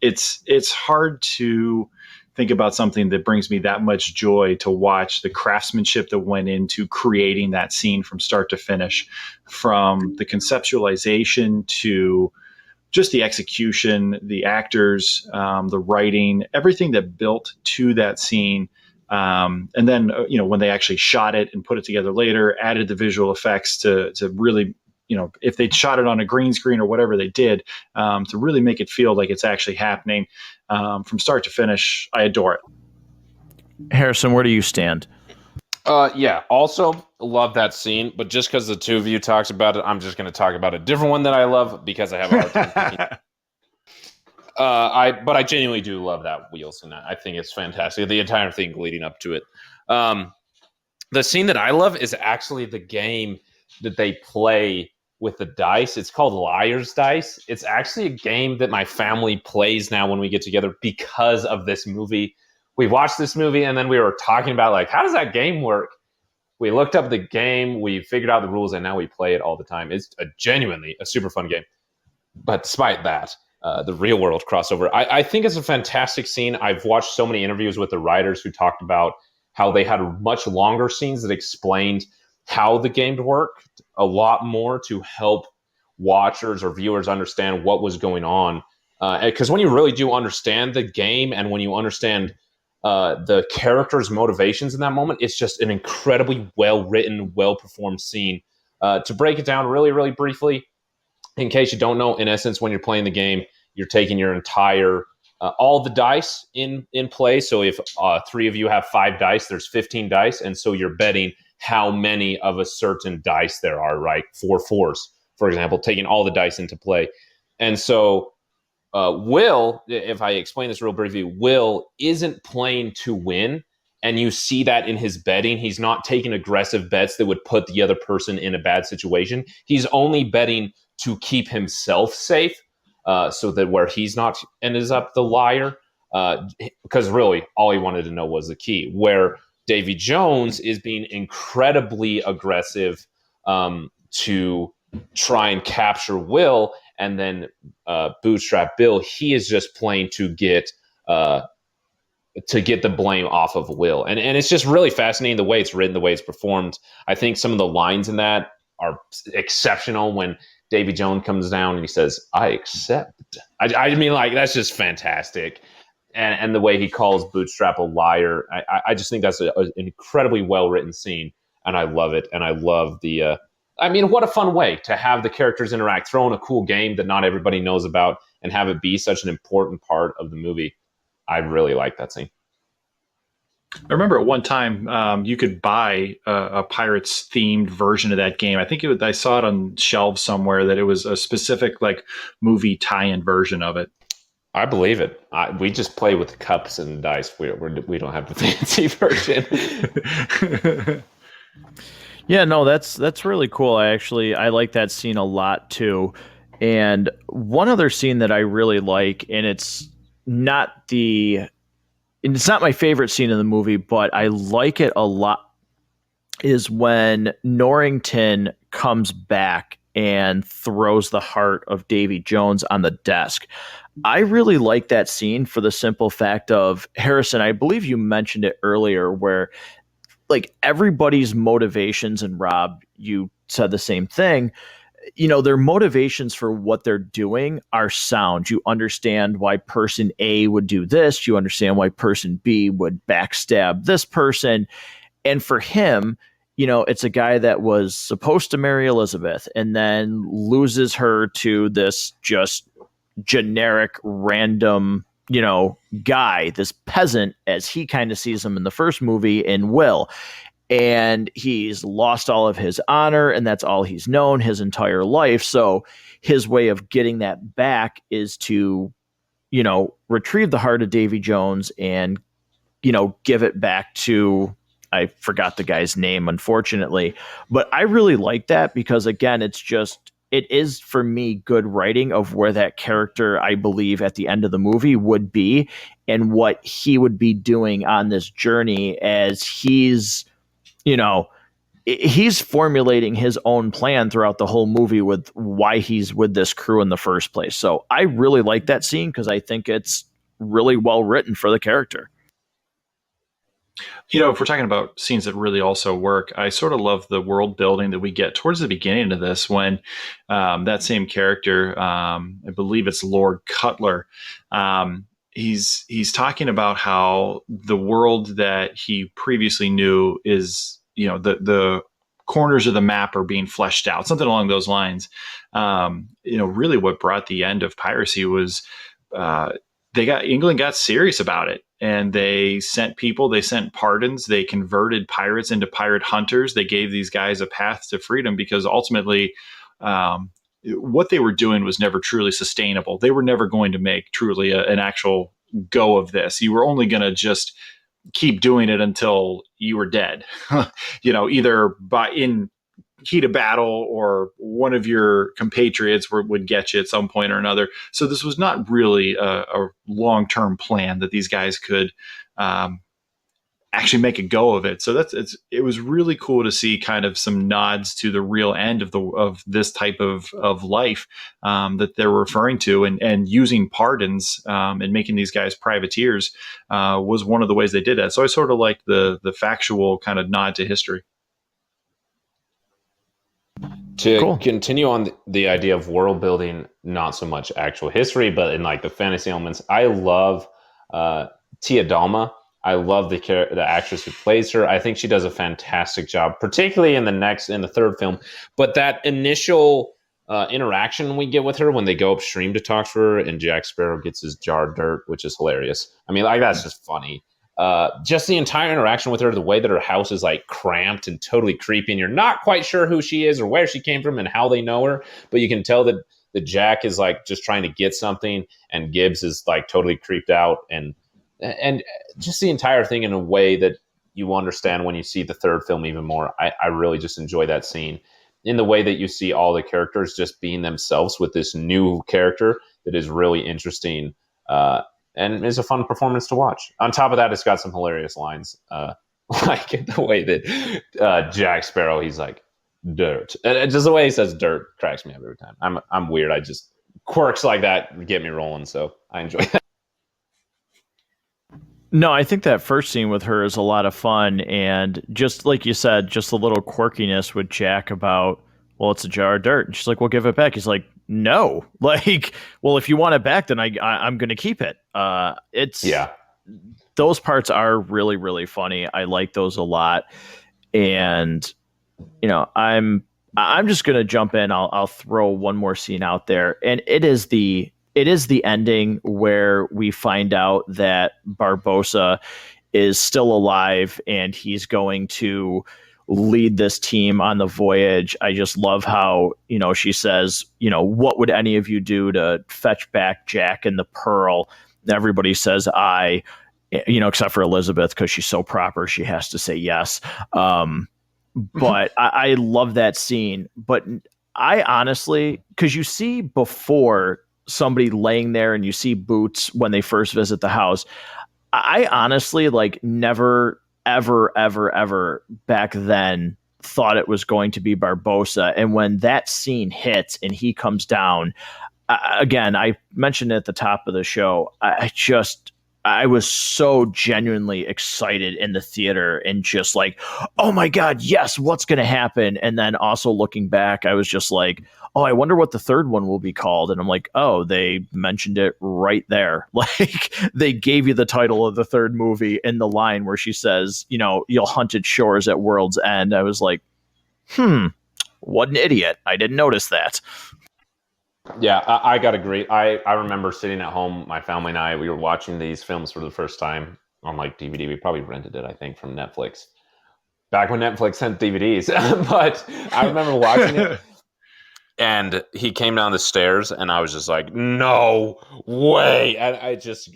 Speaker 3: It's hard to think about something that brings me that much joy to watch the craftsmanship that went into creating that scene from start to finish, from the conceptualization to just the execution, the actors, the writing, everything that built to that scene. And then, when they actually shot it and put it together later, added the visual effects to really, if they'd shot it on a green screen or whatever they did, to really make it feel like it's actually happening from start to finish. I adore it.
Speaker 2: Harrison, where do you stand?
Speaker 4: Yeah, also love that scene, but just because the two of you talked about it, I'm just going to talk about a different one that I love because I have a hard time thinking. But I genuinely do love that wheel scene. I think it's fantastic. The entire thing leading up to it. The scene that I love is actually the game that they play with the dice. It's called Liar's Dice. It's actually a game that my family plays now when we get together because of this movie, we watched this movie and then we were talking about like, how does that game work? We looked up the game, we figured out the rules, and now we play it all the time. It's genuinely a super fun game. But despite that, the real world crossover, I think it's a fantastic scene. I've watched so many interviews with the writers who talked about how they had much longer scenes that explained how the game worked a lot more to help watchers or viewers understand what was going on. Because when you really do understand the game and when you understand the characters' motivations in that moment, it's just an incredibly well-written, well-performed scene. To break it down really, really briefly, in case you don't know, in essence, when you're playing the game, you're taking your entire, all the dice in play. So if 3 of you have 5 dice, there's 15 dice. And so you're betting how many of a certain dice there are, right? 4 fours, for example, taking all the dice into play. And so Will, if I explain this real briefly, Will isn't playing to win. And you see that in his betting. He's not taking aggressive bets that would put the other person in a bad situation. He's only betting to keep himself safe, so that where he's not ends up the liar. Because really, all he wanted to know was the key. Where Davy Jones is being incredibly aggressive to try and capture Will, and then Bootstrap Bill, he is just playing to get the blame off of Will. And it's just really fascinating the way it's written, the way it's performed. I think some of the lines in that are exceptional when Davy Jones comes down and he says, "I accept." I mean, like, that's just fantastic. And the way he calls Bootstrap a liar, I just think that's an incredibly well-written scene, and I love it. And I love the, I mean, what a fun way to have the characters interact, throw in a cool game that not everybody knows about, and have it be such an important part of the movie. I really like that scene.
Speaker 3: I remember at one time you could buy a Pirates themed version of that game. I think I saw it on shelves somewhere that it was a specific like movie tie-in version of it.
Speaker 4: I believe it. We just play with cups and dice. We don't have the fancy version.
Speaker 2: Yeah, no, that's really cool. I like that scene a lot too. And one other scene that I really like, and it's not my favorite scene in the movie, but I like it a lot, is when Norrington comes back and throws the heart of Davy Jones on the desk. I really like that scene for the simple fact of, Harrison, I believe you mentioned it earlier, where like everybody's motivations, and Rob, you said the same thing, their motivations for what they're doing are sound. You understand why person A would do this. You understand why person B would backstab this person. And for him, it's a guy that was supposed to marry Elizabeth and then loses her to this just generic random, guy, this peasant, as he kind of sees him in the first movie in Will. And he's lost all of his honor, and that's all he's known his entire life. So his way of getting that back is to, retrieve the heart of Davy Jones and, give it back to, I forgot the guy's name, unfortunately. But I really like that because, again, it is for me good writing of where that character, I believe, at the end of the movie would be and what he would be doing on this journey as he's formulating his own plan throughout the whole movie with why he's with this crew in the first place. So I really like that scene because I think it's really well written for the character.
Speaker 3: If we're talking about scenes that really also work, I sort of love the world building that we get towards the beginning of this when that same character, I believe it's Lord Cutler, he's talking about how the world that he previously knew is, the corners of the map are being fleshed out, something along those lines. Really what brought the end of piracy was England got serious about it, and they sent pardons, they converted pirates into pirate hunters. They gave these guys a path to freedom because ultimately what they were doing was never truly sustainable. They were never going to make truly an actual go of this. You were only going to just keep doing it until you were dead, either heat of battle or one of your compatriots would get you at some point or another. So this was not really a long-term plan that these guys could actually make a go of it. So it was really cool to see kind of some nods to the real end of this type of life that they're referring to, and using pardons and making these guys privateers was one of the ways they did that. So I sort of like the factual kind of nod to history.
Speaker 4: To continue on the idea of world building, not so much actual history, but in like the fantasy elements, I love Tia Dalma. I love the actress who plays her. I think she does a fantastic job, particularly in the third film. But that initial interaction we get with her when they go upstream to talk to her, and Jack Sparrow gets his jar of dirt, which is hilarious. I mean, like, that's just funny. Just the entire interaction with her, the way that her house is like cramped and totally creepy, and you're not quite sure who she is or where she came from and how they know her, but you can tell that Jack is like just trying to get something, and Gibbs is like totally creeped out, and just the entire thing in a way that you understand when you see the third film even more. I really just enjoy that scene in the way that you see all the characters just being themselves with this new character that is really interesting. And is a fun performance to watch. On top of that, it's got some hilarious lines, like the way that Jack Sparrow, he's like, dirt. And just the way he says dirt cracks me up every time. I'm weird. I just, quirks like that get me rolling, so I enjoy that.
Speaker 2: No, I think that first scene with her is a lot of fun, and just like you said, just a little quirkiness with Jack about, well, it's a jar of dirt, and she's like, well, give it back. He's like, no, like, well, if you want it back, then I'm going to keep it. Those parts are really, really funny. I like those a lot, and I'm just going to jump in. I'll throw one more scene out there, and it is the ending where we find out that Barbossa is still alive and he's going to lead this team on the voyage. I just love how, she says, what would any of you do to fetch back Jack and the Pearl? Everybody says I, except for Elizabeth, because she's so proper, she has to say yes. But I love that scene. But I honestly, because you see before somebody laying there and you see Boots when they first visit the house, I honestly never, ever back then thought it was going to be Barbossa. And when that scene hits and he comes down, again, I mentioned it at the top of the show, I was so genuinely excited in the theater and just like, oh my God, yes, what's going to happen? And then also looking back, I was just like, oh, I wonder what the third one will be called. And I'm like, oh, they mentioned it right there. Like, they gave you the title of the third movie in the line where she says, you'll hunt its shores at World's End. I was like, what an idiot. I didn't notice that.
Speaker 4: Yeah, I got to agree. I remember sitting at home, my family and I, we were watching these films for the first time on DVD. We probably rented it, I think, from Netflix. Back when Netflix sent DVDs. But I remember watching it. And he came down the stairs, and I was just like, no way. And I just,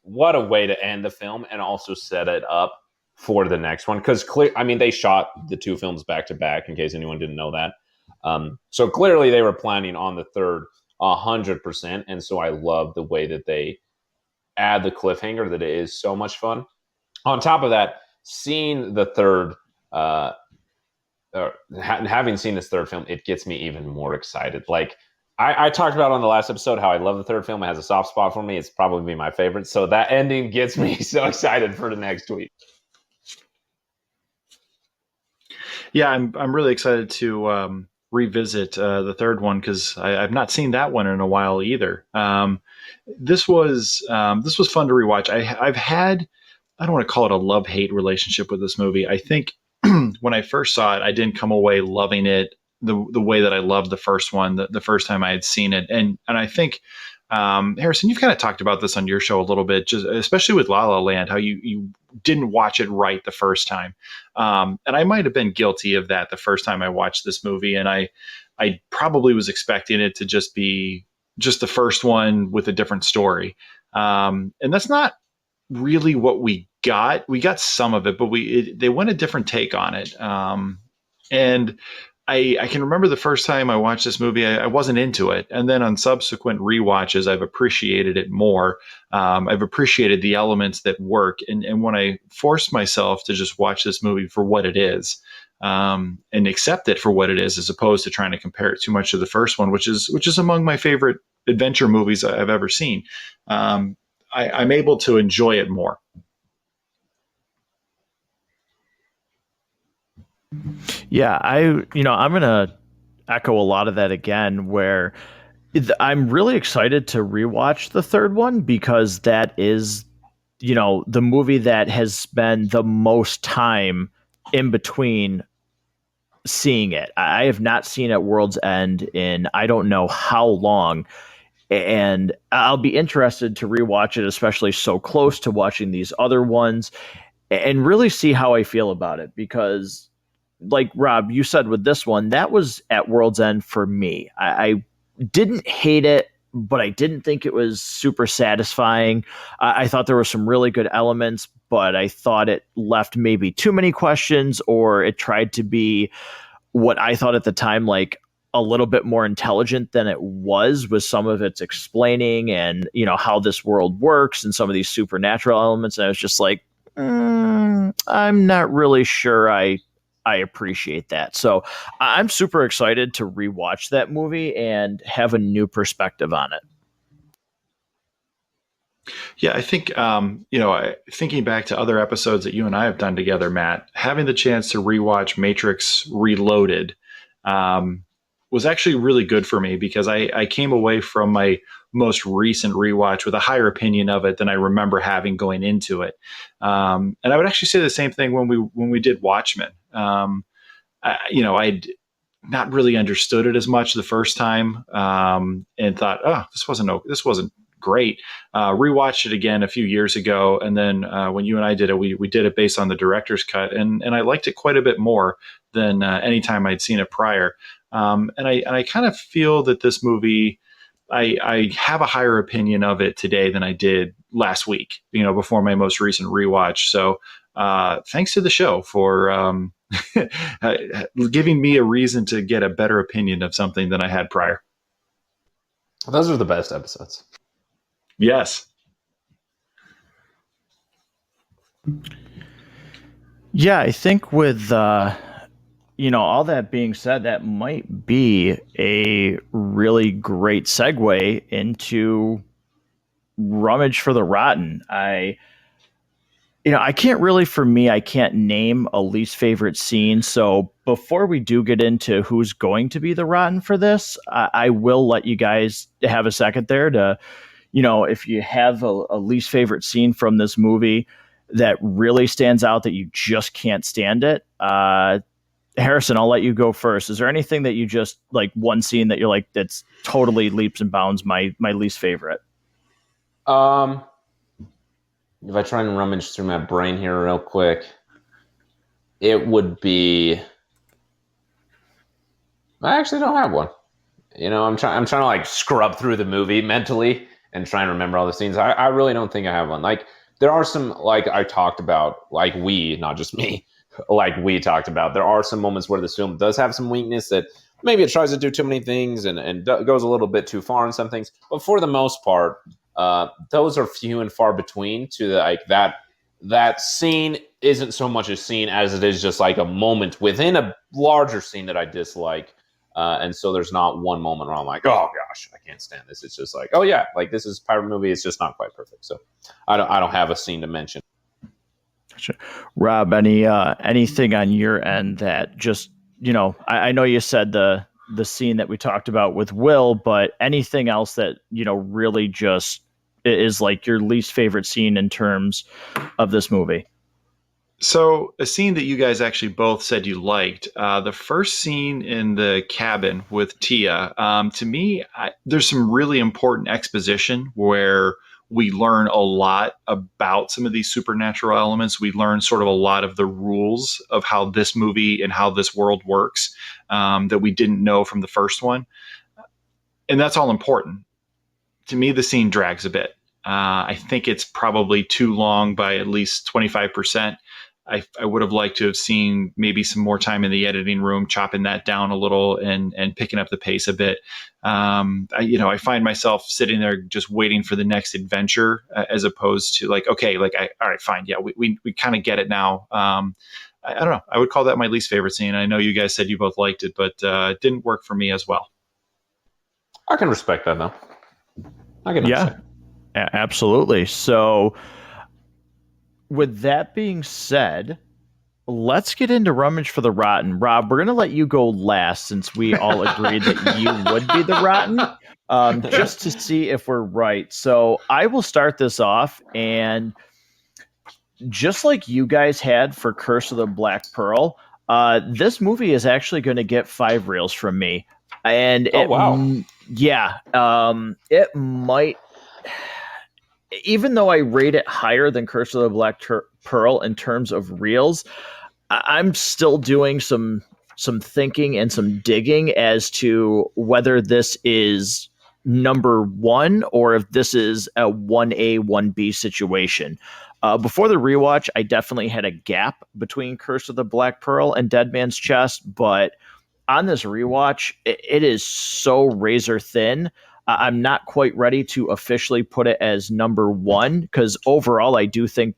Speaker 4: what a way to end the film and also set it up for the next one. Because, they shot the two films back to back, in case anyone didn't know that. So clearly they were planning on the third 100%. And so I love the way that they add the cliffhanger, that it is so much fun. On top of that, seeing the third, having seen this third film, it gets me even more excited. Like I talked about on the last episode how I love the third film. It has a soft spot for me. It's probably my favorite. So that ending gets me so excited for the next week.
Speaker 3: Yeah, I'm really excited to revisit the third one because I've not seen that one in a while either. This was fun to rewatch. I've had, I don't want to call it a love-hate relationship with this movie. I think when I first saw it, I didn't come away loving it the way that I loved the first one, the first time I had seen it. And I think, Harrison, you've kind of talked about this on your show a little bit, just especially with La La Land, how you didn't watch it right the first time. And I might have been guilty of that the first time I watched this movie. And I probably was expecting it to just be just the first one with a different story. And that's not really what we got. We got some of it, but they went a different take on it. And I can remember the first time I watched this movie, I wasn't into it. And then on subsequent rewatches, I've appreciated it more. I've appreciated the elements that work. And when I force myself to just watch this movie for what it is, and accept it for what it is, as opposed to trying to compare it too much to the first one, which is among my favorite adventure movies I've ever seen, I'm able to enjoy it more.
Speaker 2: Yeah, I'm going to echo a lot of that again, where I'm really excited to rewatch the third one because that is, the movie that has spent the most time in between seeing it. I have not seen at World's End in I don't know how long. And I'll be interested to rewatch it, especially so close to watching these other ones, and really see how I feel about it. Because, like Rob, you said with this one, that was at World's End for me. I didn't hate it, but I didn't think it was super satisfying. I thought there were some really good elements, but I thought it left maybe too many questions, or it tried to be what I thought at the time, like a little bit more intelligent than it was with some of its explaining and, how this world works and some of these supernatural elements. And I was just like, I'm not really sure I appreciate that. So I'm super excited to rewatch that movie and have a new perspective on it.
Speaker 3: Yeah, I think, thinking back to other episodes that you and I have done together, Matt, having the chance to rewatch Matrix Reloaded was actually really good for me, because I came away from my most recent rewatch with a higher opinion of it than I remember having going into it. And I would actually say the same thing when we did Watchmen. I'd not really understood it as much the first time, and thought, oh, this wasn't great. Rewatched it again a few years ago, and then when you and I did it, we did it based on the director's cut, and I liked it quite a bit more than any time I'd seen it prior. And I kind of feel that this movie, I have a higher opinion of it today than I did last week, before my most recent rewatch. So thanks to the show for giving me a reason to get a better opinion of something than I had prior.
Speaker 4: Those are the best episodes.
Speaker 3: Yes.
Speaker 2: Yeah, I think with all that being said, that might be a really great segue into Rummage for the Rotten. I can't really, for me, I can't name a least favorite scene. So before we do get into who's going to be the Rotten for this, I will let you guys have a second there to, if you have a least favorite scene from this movie that really stands out that you just can't stand it. Harrison, I'll let you go first. Is there anything that you just like, one scene that you're like, that's totally leaps and bounds my least favorite?
Speaker 4: If I try and rummage through my brain here real quick, it would be, I actually don't have one. I'm trying to like scrub through the movie mentally and try and remember all the scenes. I really don't think I have one. Like, there are some, like I talked about, like not just me, like we talked about, there are some moments where this film does have some weakness, that maybe it tries to do too many things and goes a little bit too far in some things. But for the most part, those are few and far between. That scene isn't so much a scene as it is just like a moment within a larger scene that I dislike. And so there's not one moment where I'm like, oh gosh, I can't stand this. It's just like, oh yeah, like this is pirate movie. It's just not quite perfect. So I don't have a scene to mention.
Speaker 2: Rob, anything on your end that just, I know you said the scene that we talked about with Will, but anything else that, really just is like your least favorite scene in terms of this movie?
Speaker 3: So a scene that you guys actually both said you liked, the first scene in the cabin with Tia, to me, there's some really important exposition where we learn a lot about some of these supernatural elements. We learn sort of a lot of the rules of how this movie and how this world works, that we didn't know from the first one. And that's all important. To me, the scene drags a bit. I think it's probably too long by at least 25%. I would have liked to have seen maybe some more time in the editing room, chopping that down a little and picking up the pace a bit. I find myself sitting there just waiting for the next adventure, as opposed to like, okay, like, all right, fine. Yeah, we kind of get it now. I don't know. I would call that my least favorite scene. I know you guys said you both liked it, but it didn't work for me as well.
Speaker 4: I can respect that, though. I can understand.
Speaker 2: Absolutely. So with that being said, let's get into Rummage for the Rotten. Rob, we're going to let you go last since we all agreed that you would be the Rotten, just to see if we're right. So I will start this off, and just like you guys had for Curse of the Black Pearl, this movie is actually going to get 5 reels from me. And it might, even though I rate it higher than Curse of the Black Pearl in terms of reels, I'm still doing some thinking and some digging as to whether this is number 1 or if this is a 1A, 1B situation. Before the rewatch, I definitely had a gap between Curse of the Black Pearl and Dead Man's Chest, but on this rewatch, it is so razor thin. I'm not quite ready to officially put it as number 1, because overall, I do think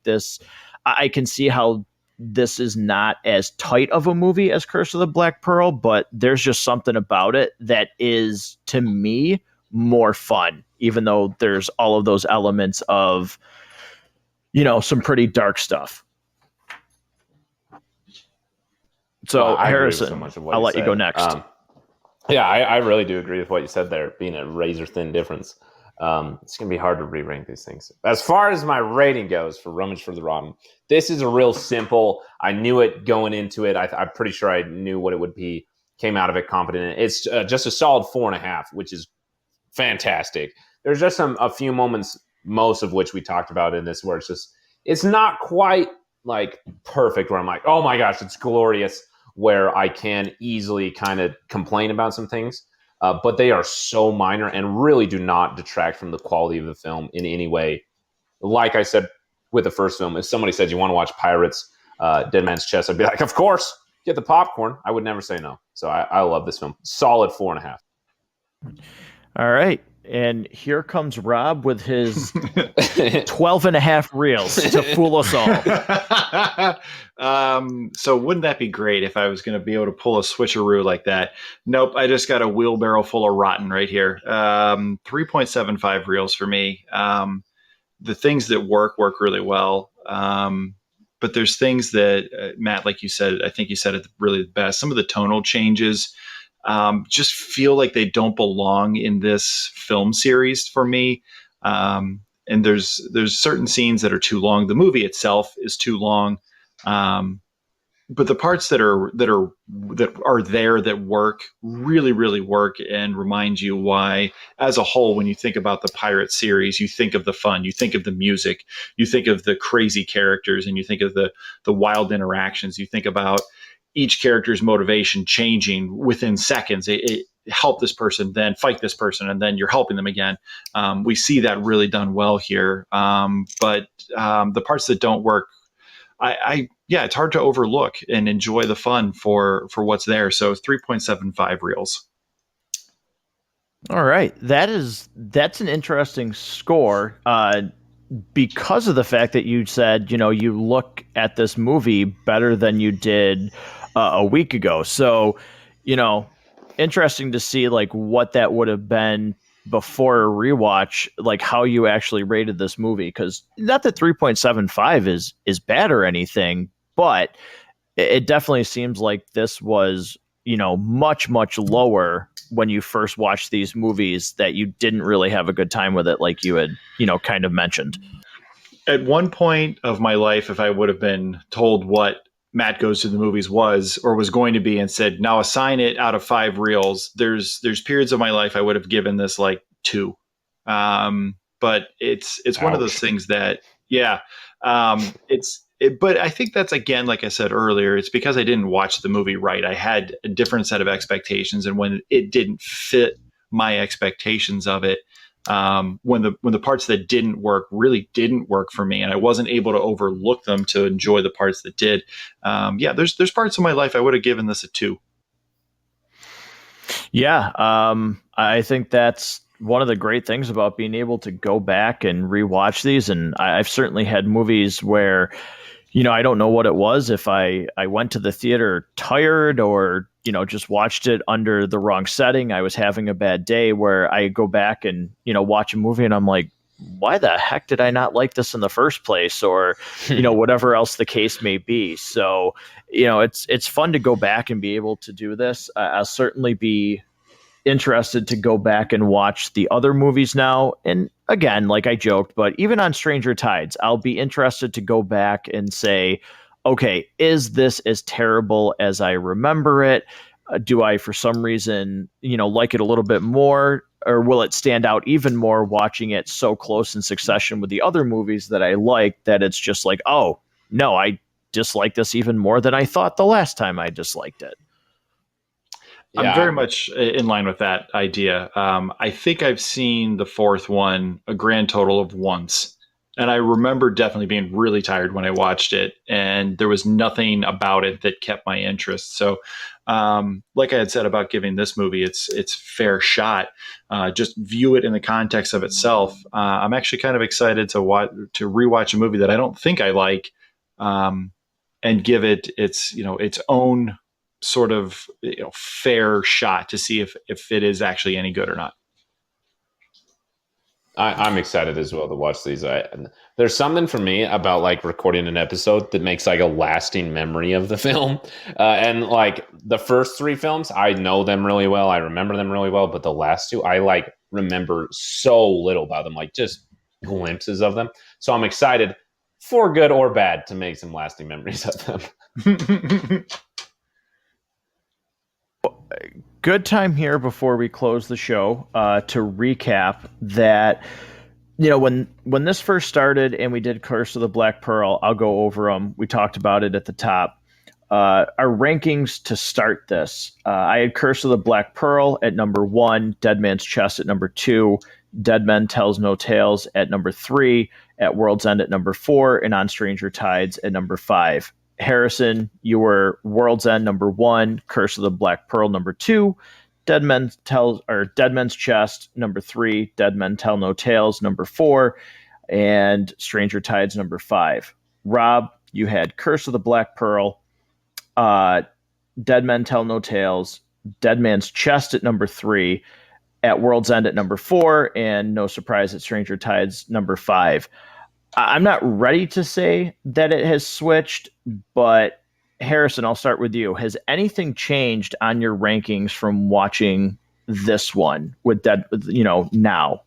Speaker 2: I can see how this is not as tight of a movie as Curse of the Black Pearl, but there's just something about it that is, to me, more fun, even though there's all of those elements of, some pretty dark stuff. So, Harrison, I'll let you go next.
Speaker 4: I really do agree with what you said there, being a razor-thin difference. It's going to be hard to re-rank these things. As far as my rating goes for Rummage for the Rotten, this is a real simple. I knew it going into it. I'm pretty sure I knew what it would be. Came out of it confident. It's just a solid 4.5, which is fantastic. There's just a few moments, most of which we talked about in this, where it's not quite like perfect, where I'm like, oh my gosh, it's glorious, where I can easily kind of complain about some things. But they are so minor and really do not detract from the quality of the film in any way. Like I said with the first film, if somebody said you want to watch Pirates, Dead Man's Chest, I'd be like, of course, get the popcorn. I would never say no. So I love this film. Solid 4.5.
Speaker 2: All right. And here comes Rob with his 12 and a half reels to fool us
Speaker 3: all. So wouldn't that be great if I was going to be able to pull a switcheroo like that? Nope. I just got a wheelbarrow full of rotten right here. 3.75 reels for me. The things that work really well. But there's things that, Matt, like you said, I think you said it really the best. Some of the tonal changes just feel like they don't belong in this film series for me. And there's certain scenes that are too long. The movie itself is too long. But the parts that are there that work really work and remind you why, as a whole, when you think about the Pirate series, you think of the fun, you think of the music, you think of the crazy characters, and you think of the wild interactions. You think about each character's motivation changing within seconds. It help this person, then fight this person, and then you're helping them again. We see that really done well here. But the parts that don't work, it's hard to overlook and enjoy the fun for what's there. So 3.75 reels.
Speaker 2: All right. That's an interesting score. Because of the fact that you said, you look at this movie better than you did a week ago. So, interesting to see like what that would have been before a rewatch, like how you actually rated this movie. Because not that 3.75 is bad or anything, but it definitely seems like this was, much, much lower when you first watched these movies, that you didn't really have a good time with it, like you had, kind of mentioned.
Speaker 3: At one point of my life, if I would have been told what Matt Goes to the Movies was going to be and said, now assign it out of 5 reels, there's periods of my life I would have given this like 2. But it's one of those things that, but I think that's, again, like I said earlier, it's because I didn't watch the movie right. I had a different set of expectations, and when it didn't fit my expectations of it, when the parts that didn't work really didn't work for me, and I wasn't able to overlook them to enjoy the parts that did. There's parts of my life I would have given this a 2.
Speaker 2: Yeah, I think that's one of the great things about being able to go back and rewatch these. And I've certainly had movies where, I don't know what it was, if I went to the theater tired or, just watched it under the wrong setting. I was having a bad day where I go back and, watch a movie and I'm like, why the heck did I not like this in the first place? Or, whatever else the case may be. So, it's fun to go back and be able to do this. I'll certainly be interested to go back and watch the other movies now. And again, like I joked, but even on Stranger Tides, I'll be interested to go back and say, okay, is this as terrible as I remember it? Do I, for some reason, like it a little bit more? Or will it stand out even more watching it so close in succession with the other movies that I like that it's just like, oh, no, I dislike this even more than I thought the last time I disliked it.
Speaker 3: Yeah. I'm very much in line with that idea. I think I've seen the fourth one a grand total of once. And I remember definitely being really tired when I watched it. And there was nothing about it that kept my interest. So like I had said about giving this movie its fair shot, just view it in the context of itself. I'm actually kind of excited to rewatch a movie that I don't think I like, and give it its own sort of fair shot to see if it is actually any good or not.
Speaker 4: I'm excited as well to watch these. There's something for me about like recording an episode that makes like a lasting memory of the film. And like the first 3 films, I know them really well. I remember them really well. But the last 2, I like remember so little about them, like just glimpses of them. So I'm excited, for good or bad, to make some lasting memories of them.
Speaker 2: Good time here before we close the show to recap that, when this first started and we did Curse of the Black Pearl, I'll go over them. We talked about it at the top. Our rankings to start this. I had Curse of the Black Pearl at number 1, Dead Man's Chest at number 2, Dead Men Tells No Tales at number 3, At World's End at number 4, and On Stranger Tides at number 5. Harrison, you were World's End number 1, Curse of the Black Pearl number 2, Dead Men's Chest number 3, Dead Men Tell No Tales number 4, and Stranger Tides number 5. Rob, you had Curse of the Black Pearl, Dead Men Tell No Tales, Dead Man's Chest at number 3, At World's End at number 4, and no surprise at Stranger Tides number 5. I'm not ready to say that it has switched, but Harrison, I'll start with you. Has anything changed on your rankings from watching this one with that, now?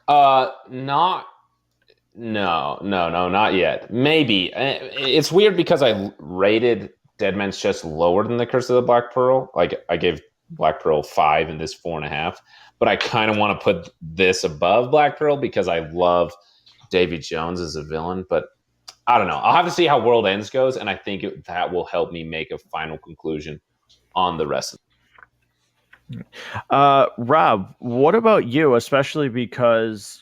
Speaker 4: Not yet. Maybe. It's weird because I rated Dead Man's Chest lower than the Curse of the Black Pearl. Like I gave Black Pearl 5 and this 4.5, but I kind of want to put this above Black Pearl because I love Davy Jones as a villain, but I don't know. I'll have to see how World Ends goes, and I think that will help me make a final conclusion on the rest of it.
Speaker 2: Rob, what about you, especially because,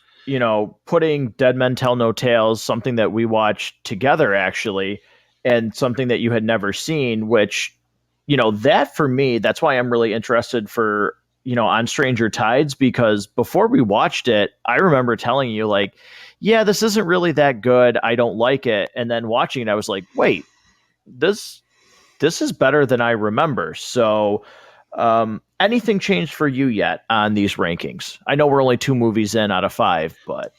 Speaker 2: putting Dead Men Tell No Tales, something that we watched together, actually, and something that you had never seen, which, that for me, that's why I'm really interested for, on Stranger Tides, because before we watched it, I remember telling you, like, yeah, this isn't really that good. I don't like it. And then watching it, I was like, wait, this is better than I remember. So anything changed for you yet on these rankings? I know we're only 2 movies in out of 5, but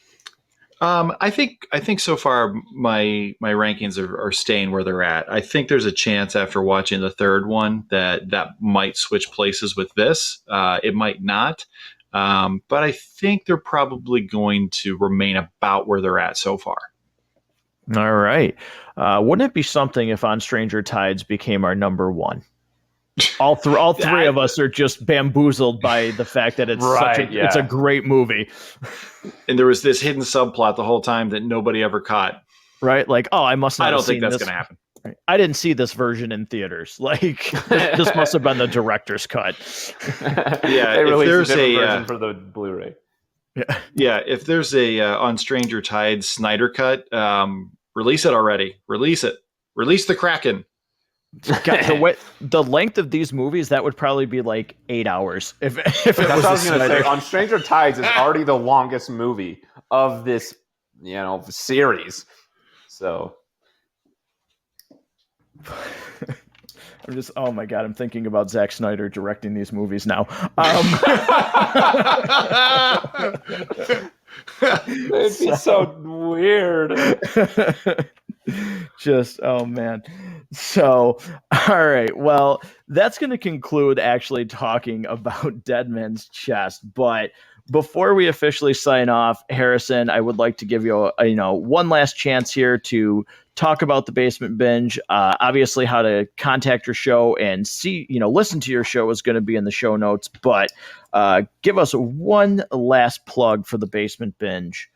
Speaker 3: I think so far my rankings are staying where they're at. I think there's a chance after watching the third one that might switch places with this. It might not. But I think they're probably going to remain about where they're at so far.
Speaker 2: All right. Wouldn't it be something if On Stranger Tides became our number 1? All three of us are just bamboozled by the fact that it's it's a great movie.
Speaker 3: And there was this hidden subplot the whole time that nobody ever caught.
Speaker 2: Right? Like, oh, I must not.
Speaker 3: I don't think
Speaker 2: have
Speaker 3: that's
Speaker 2: going
Speaker 3: to happen.
Speaker 2: Right. I didn't see this version in theaters. Like, this must have been the director's cut.
Speaker 3: Yeah,
Speaker 4: they released
Speaker 3: there's
Speaker 4: a different version for the Blu-ray.
Speaker 3: Yeah, if there's a on Stranger Tides Snyder cut, release it already. Release it. Release the Kraken.
Speaker 2: God, the length of these movies, that would probably be like 8 hours if it
Speaker 4: That's
Speaker 2: was
Speaker 4: what I
Speaker 2: a
Speaker 4: was going to say.
Speaker 2: Snyder.
Speaker 4: On Stranger Tides is already the longest movie of this, series. So
Speaker 2: I'm just, oh my God, I'm thinking about Zack Snyder directing these movies now.
Speaker 4: it'd be so weird.
Speaker 2: Just, oh man. So, all right. Well, that's going to conclude actually talking about Dead Man's Chest. But before we officially sign off, Harrison, I would like to give you one last chance here to talk about the Basement Binge. Obviously, how to contact your show and listen to your show is going to be in the show notes. But give us one last plug for the Basement Binge.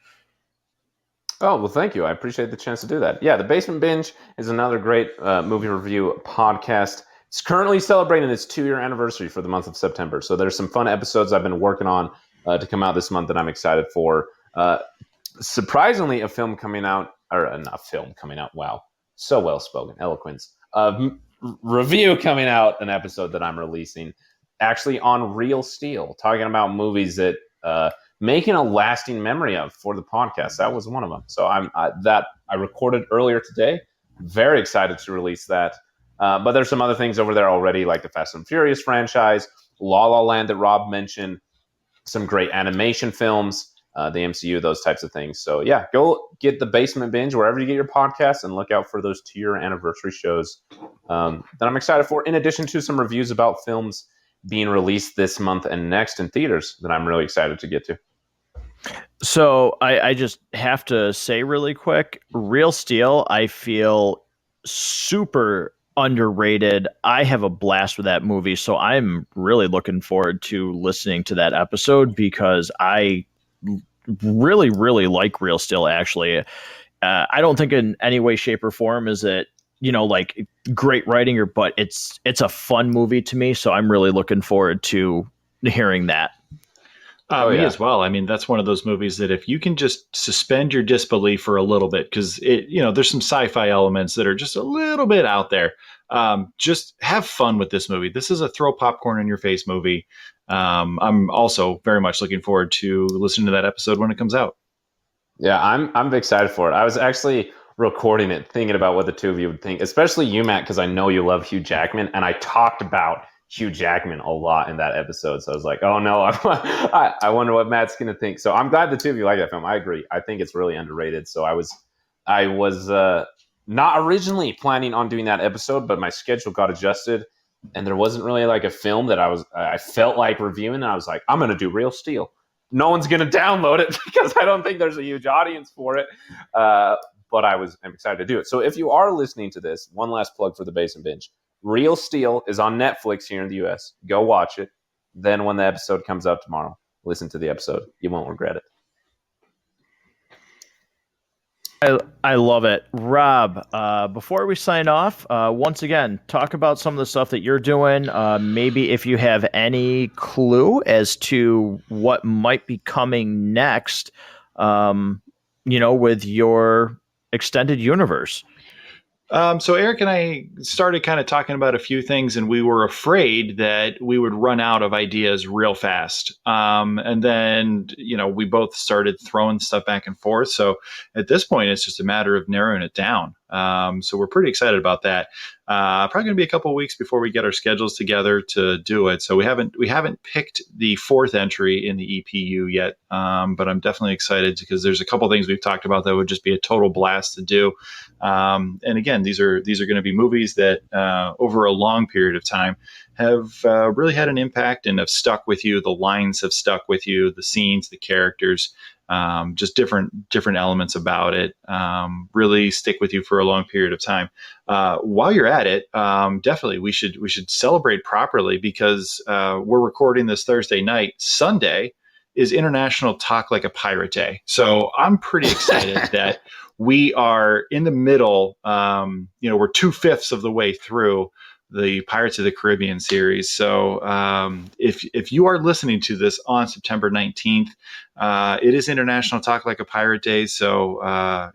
Speaker 4: Oh, well, thank you. I appreciate the chance to do that. Yeah, The Basement Binge is another great movie review podcast. It's currently celebrating its 2-year anniversary for the month of September. So there's some fun episodes I've been working on to come out this month that I'm excited for. Surprisingly, a film coming out, or not film coming out, wow, so well spoken, eloquence. Review coming out, an episode that I'm releasing, actually on Real Steel, talking about movies that making a lasting memory of for the podcast. That was one of them. So I recorded earlier today. Very excited to release that. But there's some other things over there already, like the Fast and Furious franchise, La La Land that Rob mentioned, some great animation films, the MCU, those types of things. So yeah, go get the Basement Binge wherever you get your podcasts and look out for those 2-year anniversary shows that I'm excited for, in addition to some reviews about films being released this month and next in theaters that I'm really excited to get to.
Speaker 2: So I just have to say really quick, Real Steel, I feel super underrated. I have a blast with that movie, so I'm really looking forward to listening to that episode because I really, really like Real Steel, actually. I don't think in any way, shape, or form is it, like great writing, but it's a fun movie to me, so I'm really looking forward to hearing that.
Speaker 3: Me as well. I mean, that's one of those movies that if you can just suspend your disbelief for a little bit, because there's some sci-fi elements that are just a little bit out there. Just have fun with this movie. This is a throw popcorn in your face movie. I'm also very much looking forward to listening to that episode when it comes out.
Speaker 4: Yeah, I'm excited for it. I was actually recording it, thinking about what the two of you would think, especially you, Matt, because I know you love Hugh Jackman, and I talked about Hugh Jackman a lot in that episode. So I was like, oh no, I wonder what Matt's going to think. So I'm glad the two of you like that film. I agree. I think it's really underrated. So I was not originally planning on doing that episode, but my schedule got adjusted and there wasn't really like a film that I felt like reviewing. And I was like, I'm going to do Real Steel. No one's going to download it because I don't think there's a huge audience for it. But I'm excited to do it. So if you are listening to this, one last plug for the Basement Binge. Real Steel is on Netflix here in the US. Go watch it. Then when the episode comes out tomorrow, listen to the episode. You won't regret it.
Speaker 2: I love it. Rob, before we sign off, once again, talk about some of the stuff that you're doing. Maybe if you have any clue as to what might be coming next, with your extended universe.
Speaker 3: So Eric and I started kind of talking about a few things, and we were afraid that we would run out of ideas real fast. And then, we both started throwing stuff back and forth. So at this point, it's just a matter of narrowing it down. So we're pretty excited about that. Probably going to be a couple of weeks before we get our schedules together to do it. So we haven't picked the fourth entry in the EPU yet, but I'm definitely excited because there's a couple of things we've talked about that would just be a total blast to do. And again, these are going to be movies that over a long period of time have really had an impact and have stuck with you. The lines have stuck with you, the scenes, the characters. Just different elements about it really stick with you for a long period of time. While you're at it, definitely we should celebrate properly because we're recording this Thursday night. Sunday is International Talk Like a Pirate Day, so I'm pretty excited that we are in the middle. We're 2/5 of the way through the Pirates of the Caribbean series. So if you are listening to this on September 19th, it is International Talk Like a Pirate Day. So,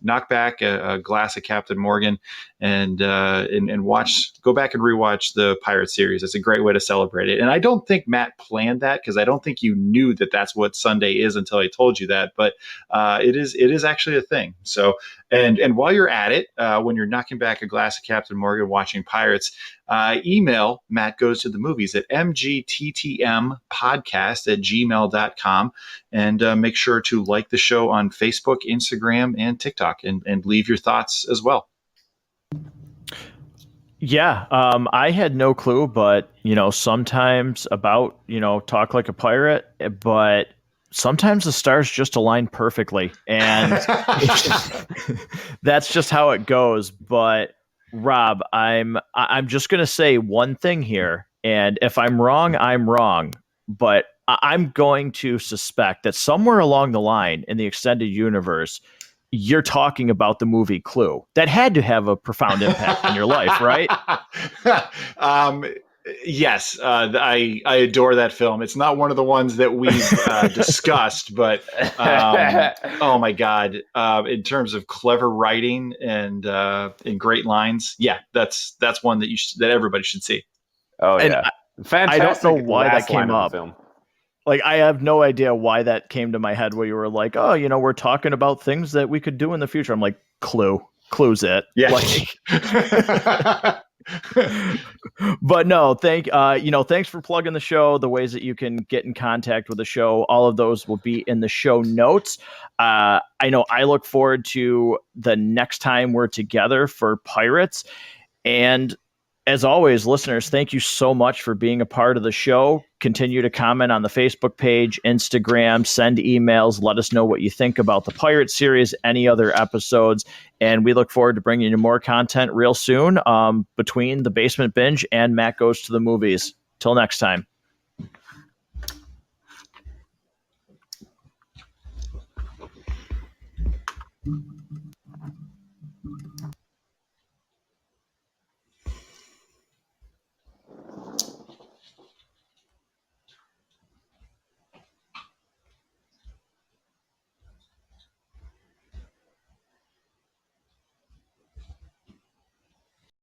Speaker 3: knock back a glass of Captain Morgan and go back and rewatch the Pirate series. It's a great way to celebrate it. And I don't think Matt planned that, because I don't think you knew that that's what Sunday is until I told you that. But it is actually a thing. So, and while you're at it, when you're knocking back a glass of Captain Morgan watching Pirates, email Matt Goes to the Movies at mgttmpodcast@gmail.com, and make sure to like the show on Facebook, Instagram, and TikTok, and leave your thoughts as well.
Speaker 2: Yeah, I had no clue, but sometimes about talk like a pirate, but sometimes the stars just align perfectly, and that's just how it goes. But Rob, I'm just gonna say one thing here, and if I'm wrong, I'm wrong. But I'm going to suspect that somewhere along the line in the extended universe, you're talking about the movie Clue. That had to have a profound impact on your life, right?
Speaker 3: Yes, I adore that film. It's not one of the ones that we've discussed, but oh my God, in terms of clever writing and great lines, yeah, that's one that everybody should see.
Speaker 4: Oh yeah, fantastic!
Speaker 2: I don't know why that
Speaker 4: last
Speaker 2: came
Speaker 4: line of
Speaker 2: up.
Speaker 4: the film.
Speaker 2: Like, I have no idea why that came to my head, where you were like, oh, we're talking about things that we could do in the future. I'm like, Clue's it.
Speaker 3: Yeah.
Speaker 2: But no, thanks for plugging the show. The ways that you can get in contact with the show, all of those will be in the show notes. I know I look forward to the next time we're together for Pirates. And as always, listeners, thank you so much for being a part of the show. Continue to comment on the Facebook page, Instagram, send emails, let us know what you think about the Pirate series, any other episodes, and we look forward to bringing you more content real soon, between the Basement Binge and Matt Goes to the Movies. Till next time.